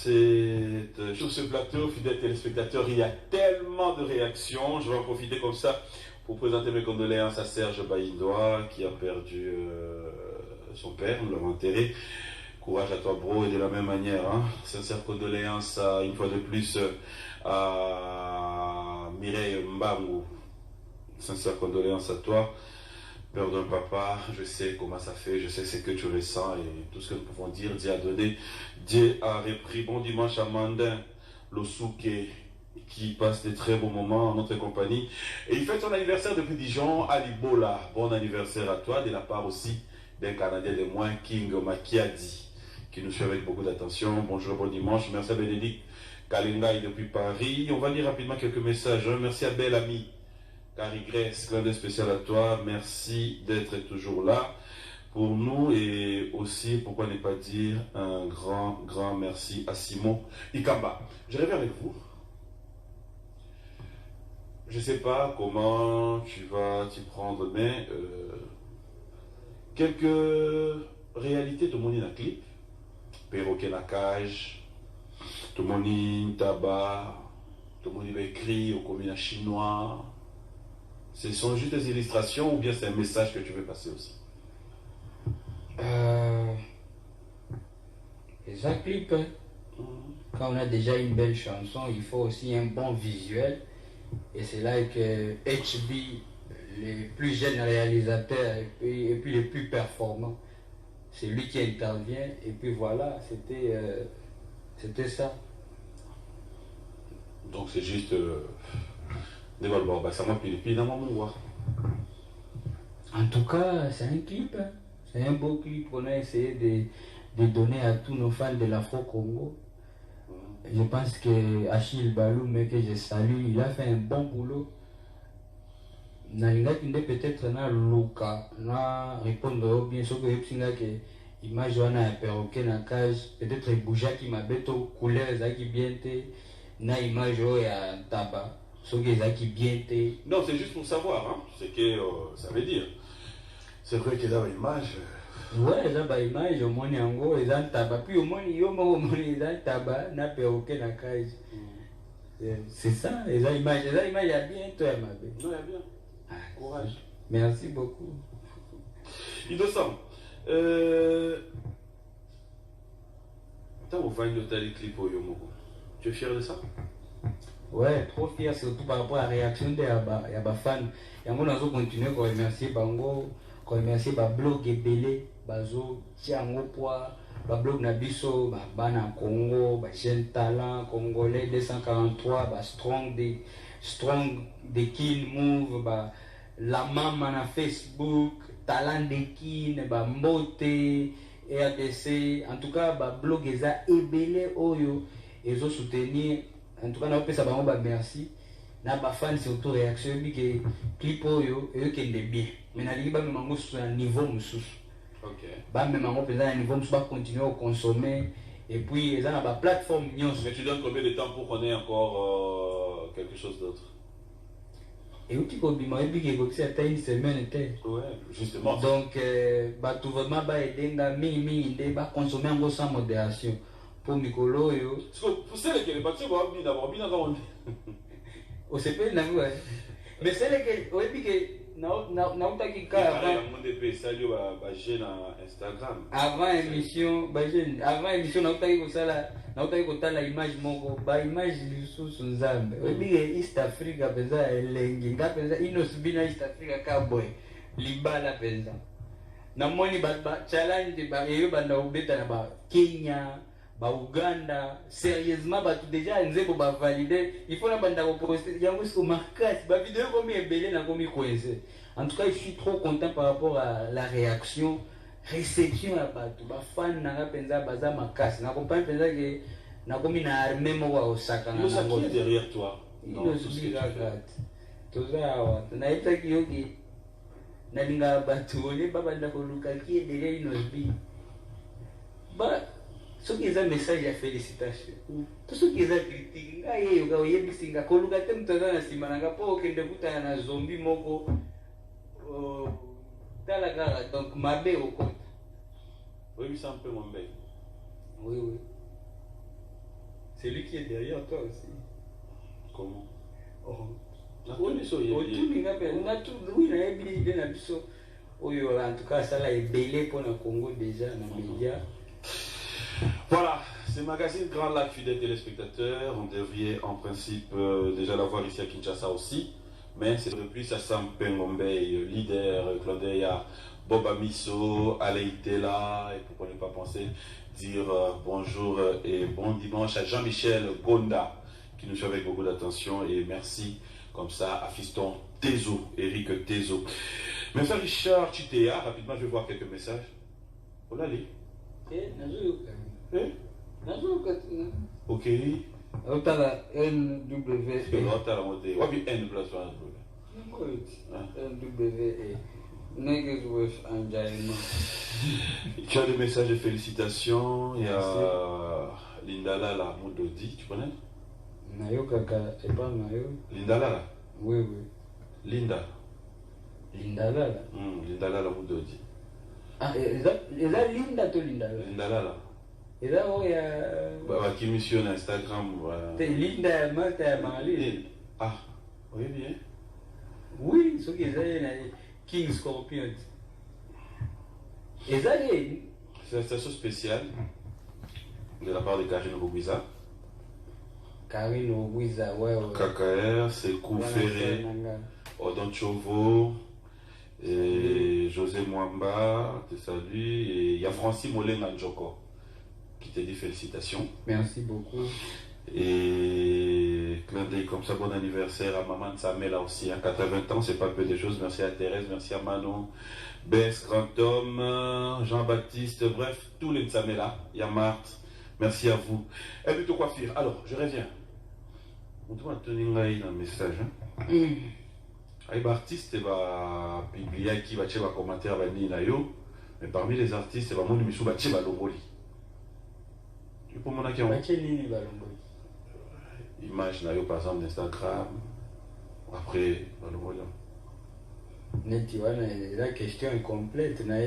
sur ce plateau, fidèles téléspectateurs, il y a tellement de réactions. Je vais en profiter comme ça pour présenter mes condoléances à Serge Baïndoa qui a perdu son père, nous l'avons enterré. Courage à toi, bro, et de la même manière, hein. Sincères condoléances une fois de plus à Mireille Mbamou. Sincères condoléances à toi, père d'un papa. Je sais comment ça fait, je sais ce que tu ressens et tout ce que nous pouvons dire. Dieu a donné, Dieu a repris. Bon dimanche à Mandin, Losuke, qui passe des très bons moments en notre compagnie. Et il fête son anniversaire depuis Dijon, Ali Bola. Bon anniversaire à toi, de la part aussi d'un Canadien de moins, King Makiadi, qui nous suit avec beaucoup d'attention. Bonjour, bon dimanche. Merci à Bénédicte Kalingaï depuis Paris. On va lire rapidement quelques messages. Merci à Belle Ami, Carrie Grèce, clin d'œil spécial à toi. Merci d'être toujours là pour nous. Et aussi, pourquoi ne pas dire un grand merci à Simon Ikamba. Je reviens avec vous. Je ne sais pas comment tu vas t'y prendre, mais quelques réalités de mon clip. Perroquet la cage, tout le monde tabac, tout le monde écrit au commun chinois. Ce sont juste des illustrations ou bien c'est un message que tu veux passer aussi? Les clips, quand on a déjà une belle chanson, il faut aussi un bon visuel. Et c'est là que HB, les plus jeunes réalisateurs et puis les plus performants, c'est lui qui intervient. Et puis voilà, c'était ça. Donc c'est juste ça m'a pris dans mon voir. En tout cas, c'est un clip. Hein. C'est un beau clip qu'on a essayé de donner à tous nos fans de l'Afro-Congo. Je pense que Achille Baloum, que je salue, il a fait un bon boulot. Nalinga kinde peut-être na Luka, na répondre bien sûr que image wana perroquet na cage, peut-être bouja qui m'a beto couleur ezaki bien te, na image ya tabac, so que ezaki bien te. Non, c'est juste pour savoir, hein, ce que ça veut dire. C'est vrai qu'il y a une image. Ouais, ils ont une image, au moins yango, ils ont tabac, puis au moins ils ont tabac, na perroquet na cage. C'est ça, ils ont image, il y a bien toi ma belle. Non, il y a bien. Courage. Merci beaucoup. Innocent, t'as ouvert une telle clip au Yomoko. Tu es fier de ça? Ouais, trop fier, surtout par rapport à la réaction des fans. Et on a continué à remercier Bango, à remercier Blog et Belé, Bazo, Tiango Poa, Blog Nabiso, Bana Congo, Jeune Talent, Congolais 243, Strong de Kin Move, La Mama na Facebook, Talent de Kin, Mbote, RDC, en tout cas, Blog Eza Ebele Oyo, et zo soutenir. En tout cas, on peut savoir merci. Na ba fan surtout réaction bi que clip oyo et que de bien. Mais na liba même sur un niveau mususu. OK. Ba même on peut un niveau mususu ba continuer à consommer et puis ils ont la plateforme nyonso. Mais tu donnes combien de temps pour qu'on ait encore quelque chose d'autre? Et où tu peux bien et puis que c'est une semaine ouais justement donc bah tout vraiment bah aider mi ba consommer en sans modération pour mikolo yo parce que pour celles qui les bâtiments vont bien d'abord bien avant on sait pas mais c'est que ouais puis que na utaki ka avant émission na utaki kotala image moko ba image lisusu nzambe oyebi East Africa penza elengi nga penza inosubina East Africa kaboy libala penza namoni ba challenge ba eyo banda ubeta na ba Kenya ba Uganda sérieusement ba tout déjà nzebo ba valider il faut na banda ko poster yango sur marquage ba vidéo comme ebele na komi coincé. En tout cas, je suis trop content par rapport à la réaction réception à bato ba fan na penza baza makasi na comprendre penza que na komi na armée mo wa Osaka na ngo derrière toi non c'est toza na ita kiyoki na linga bato ne baba nda ko luka ki derrière inosbi ba ce qui est un message à félicitations. Tout ce qui est un critique, il y a des signes. Quand on a des gens qui sont des gens zombies, donc mabé au compte. Oui, mais c'est un peu mon bec. Oui, oui. C'est lui qui est derrière toi aussi. Comment? Oh. On a tout, oui, en tout cas, ça là est belé pour le Congo déjà, dans les médias. Voilà, c'est Magazine Grand Lac, fidèles téléspectateurs. On devrait en principe déjà l'avoir ici à Kinshasa aussi. Mais c'est depuis Sassam Pengombe, leader, Claudia, Boba Misso, Aleitela, et pourquoi ne pas penser dire bonjour et bon dimanche à Jean-Michel Gonda, qui nous suit avec beaucoup d'attention. Et merci comme ça à Fiston Tezo, Eric Tezo. Monsieur Richard Chitea, rapidement, je vais voir quelques messages. On a les. Ok. Otala NWE. N plus NWE. Niggas with enjoyment. Tu as des messages de félicitations. Il y a Lindala la Moudodi, tu connais? Nayo kaka, c'est pas Nayo. Lindala la? Oui, oui. Linda. Lindala la? Lindala la Moudodi. Ah, eza Linda to Lindala? Lindala la. Eza oya... Bah, qui missionne Instagram. C'est Linda Mata Marley. Ah, oui, bien. Oui, ce qui est King Scorpion. Et ça, c'est une station spéciale de la part de Karine Rogwiza. Karine Rogwiza, ouais. KKR, c'est Ferré, Odon Chovo, et José Mwamba, te salue, et il y a Francis Molenga Njoko qui te dit félicitations. Merci beaucoup. Et clin d'œil comme ça, bon anniversaire à Maman Samela aussi, à 80 ans, c'est pas peu de choses. Merci à Thérèse, merci à Manon, Bess, Grand Homme, Jean-Baptiste, bref, tous les Samela, il y a Marthe, merci à vous. Et puis tout coiffure. Alors, je reviens. On doit tenir un message. Un artiste va publier qui va faire un commentaire, mais parmi les artistes, il va montrer Michou va faire Longoli. Pour mon acquis, image par exemple d'Instagram, après la question est complète. Na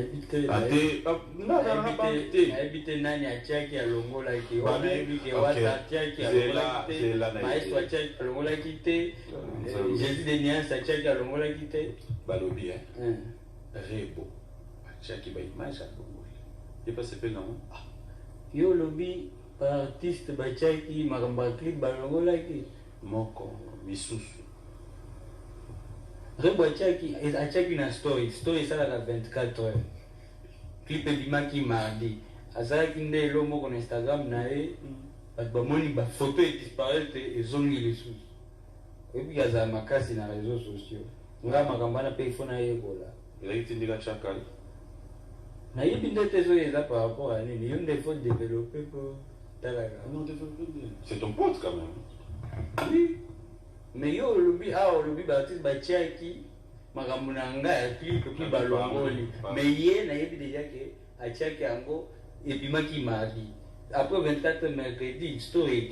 évité nani achaki alongola ki wana ebike wata achaki alongola ki maestro achaki alongola ki te Jésus de Nias achaki alongola ki te balobi Rebo achaki ba image alongola et pas c'est non yo lobi artiste bachaki makamba clip balongola ki moko misusu Rebo achaki na story ça la 24 heures clip ebimaki mardi azalaki nde elo moko na Instagram na ye bato bamoni bafoto edisparaître ezongi lisusu oyebi azala makasi na réseaux sociaux nga makambo wana mpe ifo nayekola elakitindika chakali nayebi nde te soki eza par rapport à nini yo nde faut développer po talaka c'est ton pote quand même. Oui. Mais yo olobi olobi baartiste batiaki makambo na nga ya clip puis balongoli mais ye nayebi déjà ke atiaki yango ebimaki mardi Après 24 mercredi, story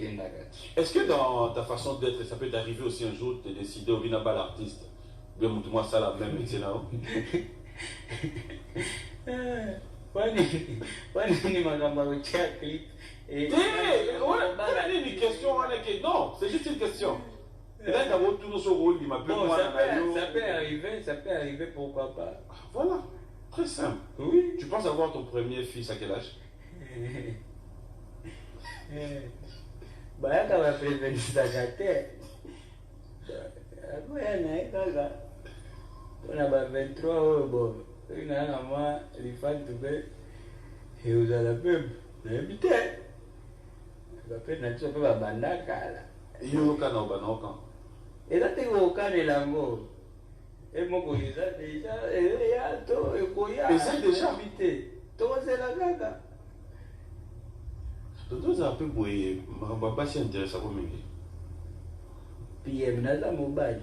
Est-ce que dans ta façon d'être, ça peut t'arriver aussi un jour de décider au bien l'artiste? Bien, montre-moi ça la même, etc. Kwani magamba kutia clip une question, non, c'est juste une question. Là, ça peut arriver, pourquoi pas. Voilà, très simple. Oui. Tu penses avoir ton premier fils à quel âge? Bah, quand va prévenir ça, on a 23 euros, bon. Il y a moi, les fans de paix, et vous allez même, l'inviter. Après, on a tout fait la bandaka. Il y a aucun au et là, tu es au cas de l'ango. Et mon déjà, et déjà invité. Tout c'est la gaga. Tout ça peut bouiller, ma pas si intéressant comme ça. PM, nada mobile.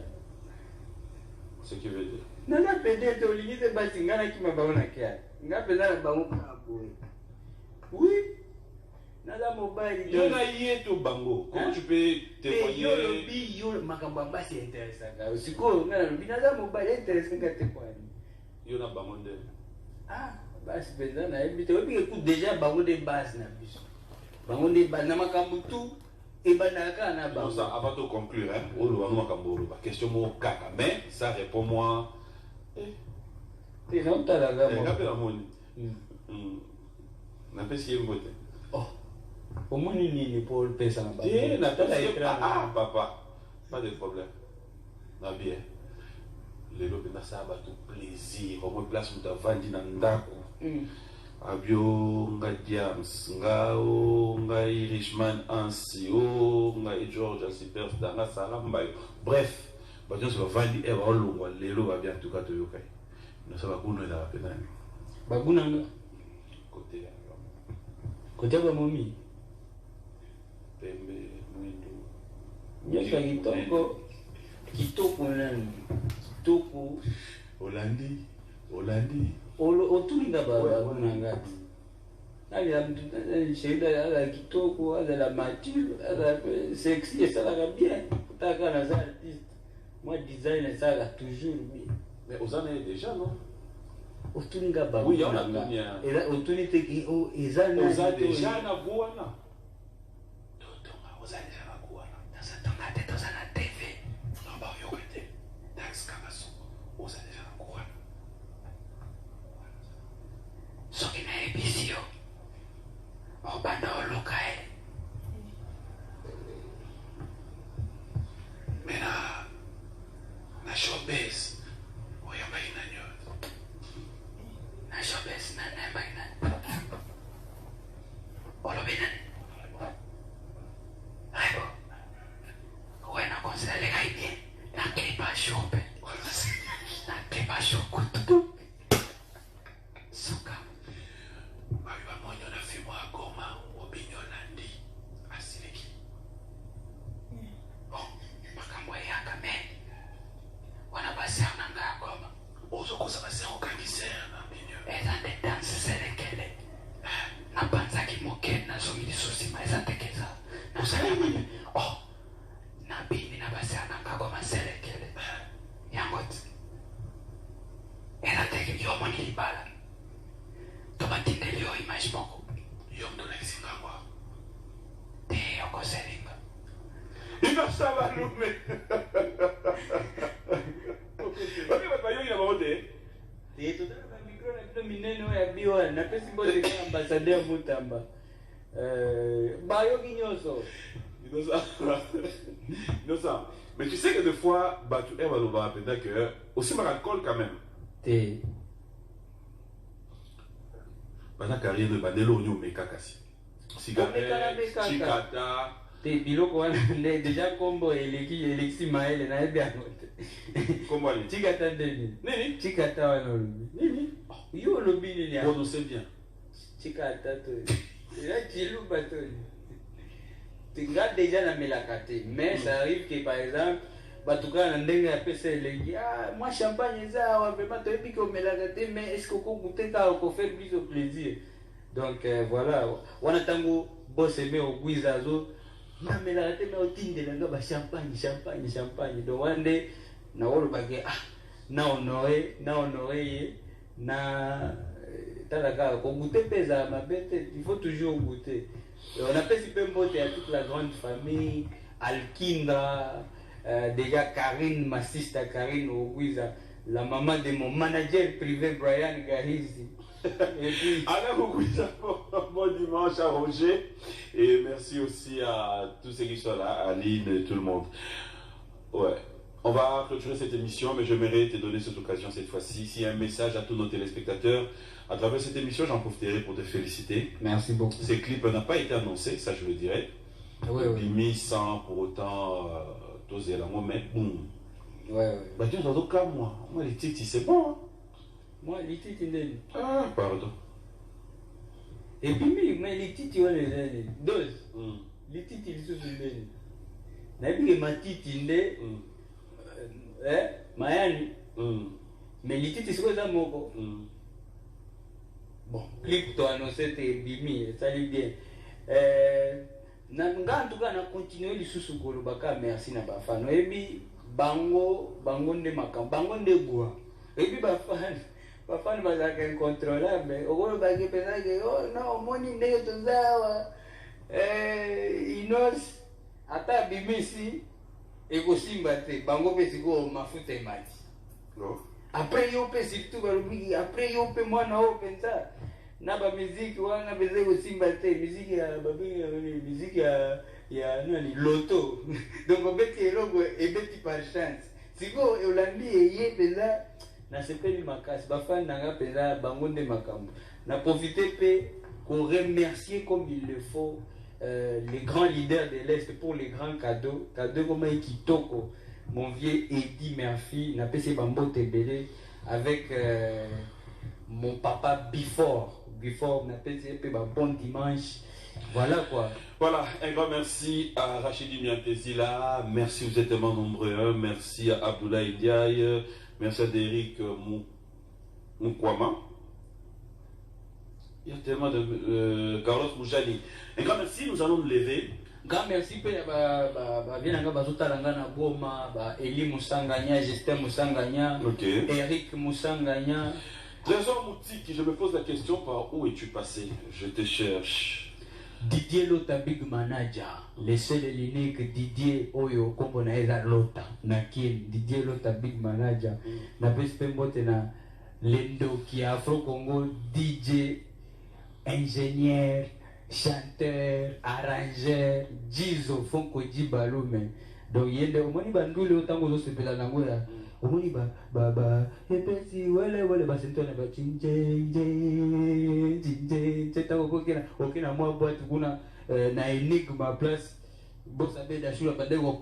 Ce qui veut dire. Nada peut-être au limite de Basingana qui m'a baouna kia. Nga pesa na bango kaboué. Oui. Nada mobile. Il y en a hier tout bango. Comment tu peux témoigner? Yo le bi yo makamba c'est intéressant. Aussi ko ngana le bi nada mobile intéressant ka témoigner. Yo na bango ndé. Ah, basi pesa na ebité obi écoute déjà bango de base na biso. Bango de base na makambo tout. Et banaka na bango. Ça avant de conclure hein. O lo makambo lo ba question mo kaka mais ça répond-moi. Et non ta la gamme. Rappelle la moni. Na pesi mbote. Oh. Au moins, il n'est pas le pèse en bas. Ah, papa, pas de problème. Na bien. Les lobes na ça va tout plaisir. Au moins, place où tu as vendu dans Ndako. Abio, nga Diams, nga o, nga Irishman Ansi, o, nga George Superstar, nga Saramba. Bref, bah, tu vas vendre et va longo. Les lobes va bien tout cas te yokai. Nous ça va gouner la peine. Baguna Côté. Côté de Momi. Pembe, Mwindo. Nyaka kitoko nani? Kitoko Hollandi. Otulinga baba ngati. Ali amtu shida ala kitoko ala la mature ala sexy ça la bien. Taka na za artiste. Moi design ça la toujours bien. Mais aux années déjà non? Otulinga baba. Oui, on a bien. Et là otulite ki o ezana. Oza déjà na buana. Soki na ebisio obanda oluka mena na showbiz oyo baina nyoto na showbiz na baina olobina aibo bueno considérale que hay bien la clipa showbiz la clipa showbiz suka babiba monyo na fimo ya Goma obinyolandi asileki makambo yaka me wana basere na nga ya Goma ozokoza basere okangisere na binyo eza nde danse selekele napanzaki moke nazongi lisusima eza tekeza nasalami nabini na basere na nga Goma selekele yango ti eza teke yo moni libala tobatindeli yo image moko yo mtu nakisingangwa te yokoselinga inasaba lume bayoki na bango te te totala bamikro na bino minene oyo ya biwana napesi mbote kaka ambassadeur Mutamba bayoki nyonso innocent. Mais tu sais que des fois batu baloba peut-être que aussi ma alcool quand même te bana carrière de bandelo onyo meka kasi cigarette chikata te biloko wana nde deja kombo eleki maele nayebi yango te kombo ali chikata ndeni nini chikata wana olobi nini yo olobi nini on sait bien chikata to ela chiluba to nga deja namelaka te mais ça arrive que par exemple batukana na ndenge ya pesa elengi moi champagne eza awa vraiment toyebi ke omelaka te mais est ce que okokute kaka okofaire biso plaisir donc voilà wana ntango boss aimé au guizazo na mela te na otinde na ba champagne donc one day na wolo bagé na honoré na talaka ko goûter pesa ma bête il faut toujours goûter. Et on appelle si peu mbote à toute la grande famille Alkindra, déjà Karine, ma sister Karine Ogwiza, la maman de mon manager privé Brian Gahizi. Et puis Alain Ogwiza, bon dimanche à Roger et merci aussi à tous ceux qui sont là, à Aline et tout le monde. Ouais. On va clôturer cette émission, mais j'aimerais te donner cette occasion cette fois-ci. S'il y a un message à tous nos téléspectateurs, à travers cette émission, j'en profiterai pour te féliciter. Merci beaucoup. Ces clips n'ont pas été annoncés, ça je le dirais. Oui, oui. Mis sans pour autant doser la moi, mais boum. Ouais. Bah tu dans cas moi les titres c'est bon. Hein? Moi les titres Ah pardon. Et puis mais les titres les deux. Les titres ils sont les. N'habille ma titre Mayani. Mais les titres c'est quoi moko. Bon, clip to annoncer te bimi, ça lui bien. Na nga en tout cas na continuer lisusu kolobaka merci na bafano. Ebi bango nde makam, bango nde bua. Ebi bafano bazaka incontrôlable. Okolo bagi pesa ke na omoni ndenge tozawa. Inos ata bimisi ekosimba te bango pe siko mafuta emati. Après yo pe surtout barubi après yo pe mwana o pensa na ba musique wana beze kosimba te musique ya babi musique ya nani loto donc obeti eloko ebeti par chance siko eulandi eye pensa na sepeli makasi bafani nanga pensa bango nde makambo na profiter pe qu'on remercier comme il le faut les grands leaders de l'Est pour les grands cadeaux comme Kitoko, mon vieux Eddie Murphy, n'a pas essayé Bambo Tebele avec mon papa Before, n'a pas essayé bon dimanche. Voilà quoi. Voilà, un grand merci à Rachidi Miantezila, merci, vous êtes tellement nombreux, merci à Abdoulaye Ndiaye, merci à Derek Moukwama. Il y a tellement de Carlos Moujani. Un grand merci, nous allons nous lever. Grand merci pe bien bazotalanga na Goma, Eli Moussanganya, Justin Moussanganya, Eric Moussanganya. Trésor Moutiki, je me pose la question, par où es-tu passé? Je te cherche. Didier Lota Big Manager, le seul et l'unique Didier Oyo Kombo na eza Lota Nakin, Didier Lota Big Manager. Na pespe mbote na Lendo qui Afro Congo DJ ingénieur, chanteur, arrangeur, Jizo, Fonko Jibalume. Donc yende omoni bandule otango zo sepela nango ya. Omoni epesi wele ba sentona ba chinje tango kokena mwa boîte kuna na Enigma place bossa beda shula bandeko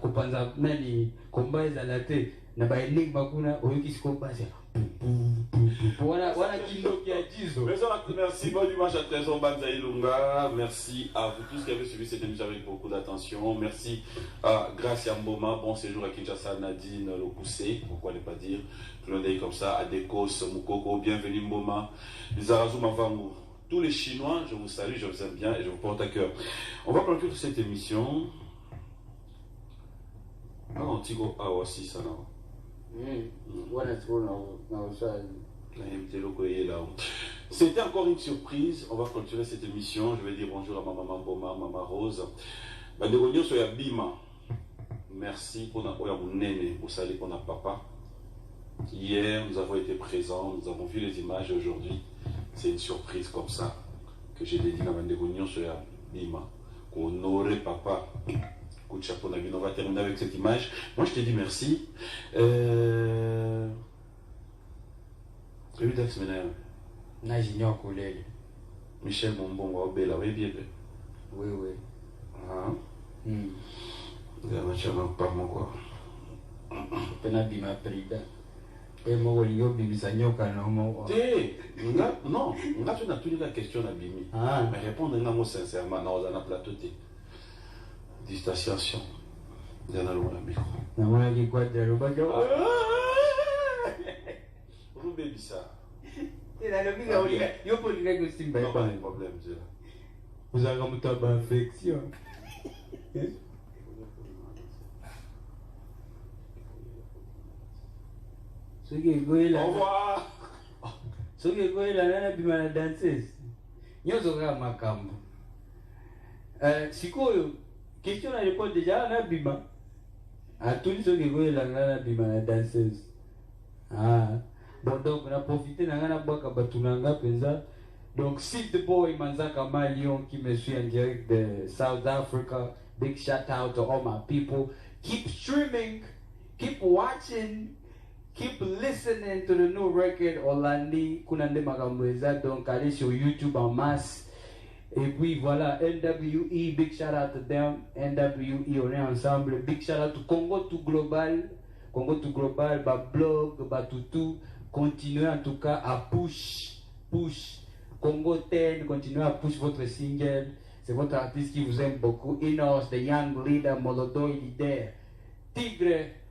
kopanza nani komba ezala te na ba Enigma kuna oyoki siko base. Voilà qui a dit. Merci, bon dimanche à Trésor Banza Ilunga. Merci à vous tous qui avez suivi cette émission avec beaucoup d'attention. Merci à Gracia Mboma, bon séjour à Kinshasa, Nadine Lokoussé, pourquoi ne pas dire, clin d'œil comme ça, à Dekos, Moukoko, bienvenue Mboma, les Arazou Mavangu. Tous les Chinois, je vous salue, je vous aime bien et je vous porte à cœur. On va conclure cette émission. Ah, on tigo, ah, aussi, ça non. C'était encore une surprise. On va clôturer cette émission. Je vais dire bonjour à maman Mboma, maman Rose. Merci pour notre papa. Hier, nous avons été présents, nous avons vu les images et aujourd'hui, c'est une surprise comme ça que j'ai dédié à Mandegonion sur Bima. Qu'on aurait papa. Coup de chapeau, on va terminer avec cette image. Moi, je te dis merci. Michel Bombon, Bella, oui, bien. Oui. Ah. Pas mon quoi. Penabima Prida. Et moi, il y a Bimisa Nyoka, non, non, on a toute la question à Bimi. Mais répondre sincèrement, non, on a plateau. Distanciation. Diana Lola micro. Namona qui quoi de l'obajo. Roubé Bissa. Et la lobiga, yo pour le gars aussi, pas de problème, Vous avez une infection. Au revoir. Ce qui est là, il y a des danseuse. Il y a des makambo. Sikoyo, question à l'époque déjà, on a bima. À tous ceux qui voient la bima la danseuse. Ah, bon donc on a profité de la boîte à Batunanga Penza. Donc Sid Boy Manzaka Malion qui me suit en direct de South Africa. Big shout out to all my people. Keep streaming, keep watching, keep listening to the new record Olandi Kunande Magamweza. Donc allez sur YouTube en masse. Et puis voilà, NWE, big shout out to them. NWE, on est ensemble. Big shout out to Congo to Global. Congo to Global, bah blog, bah tout. Continuez en tout cas à push. Congo 10, continuez à push votre single. C'est votre artiste qui vous aime beaucoup. Inos, the young leader, Molodo, il est there. Tigre.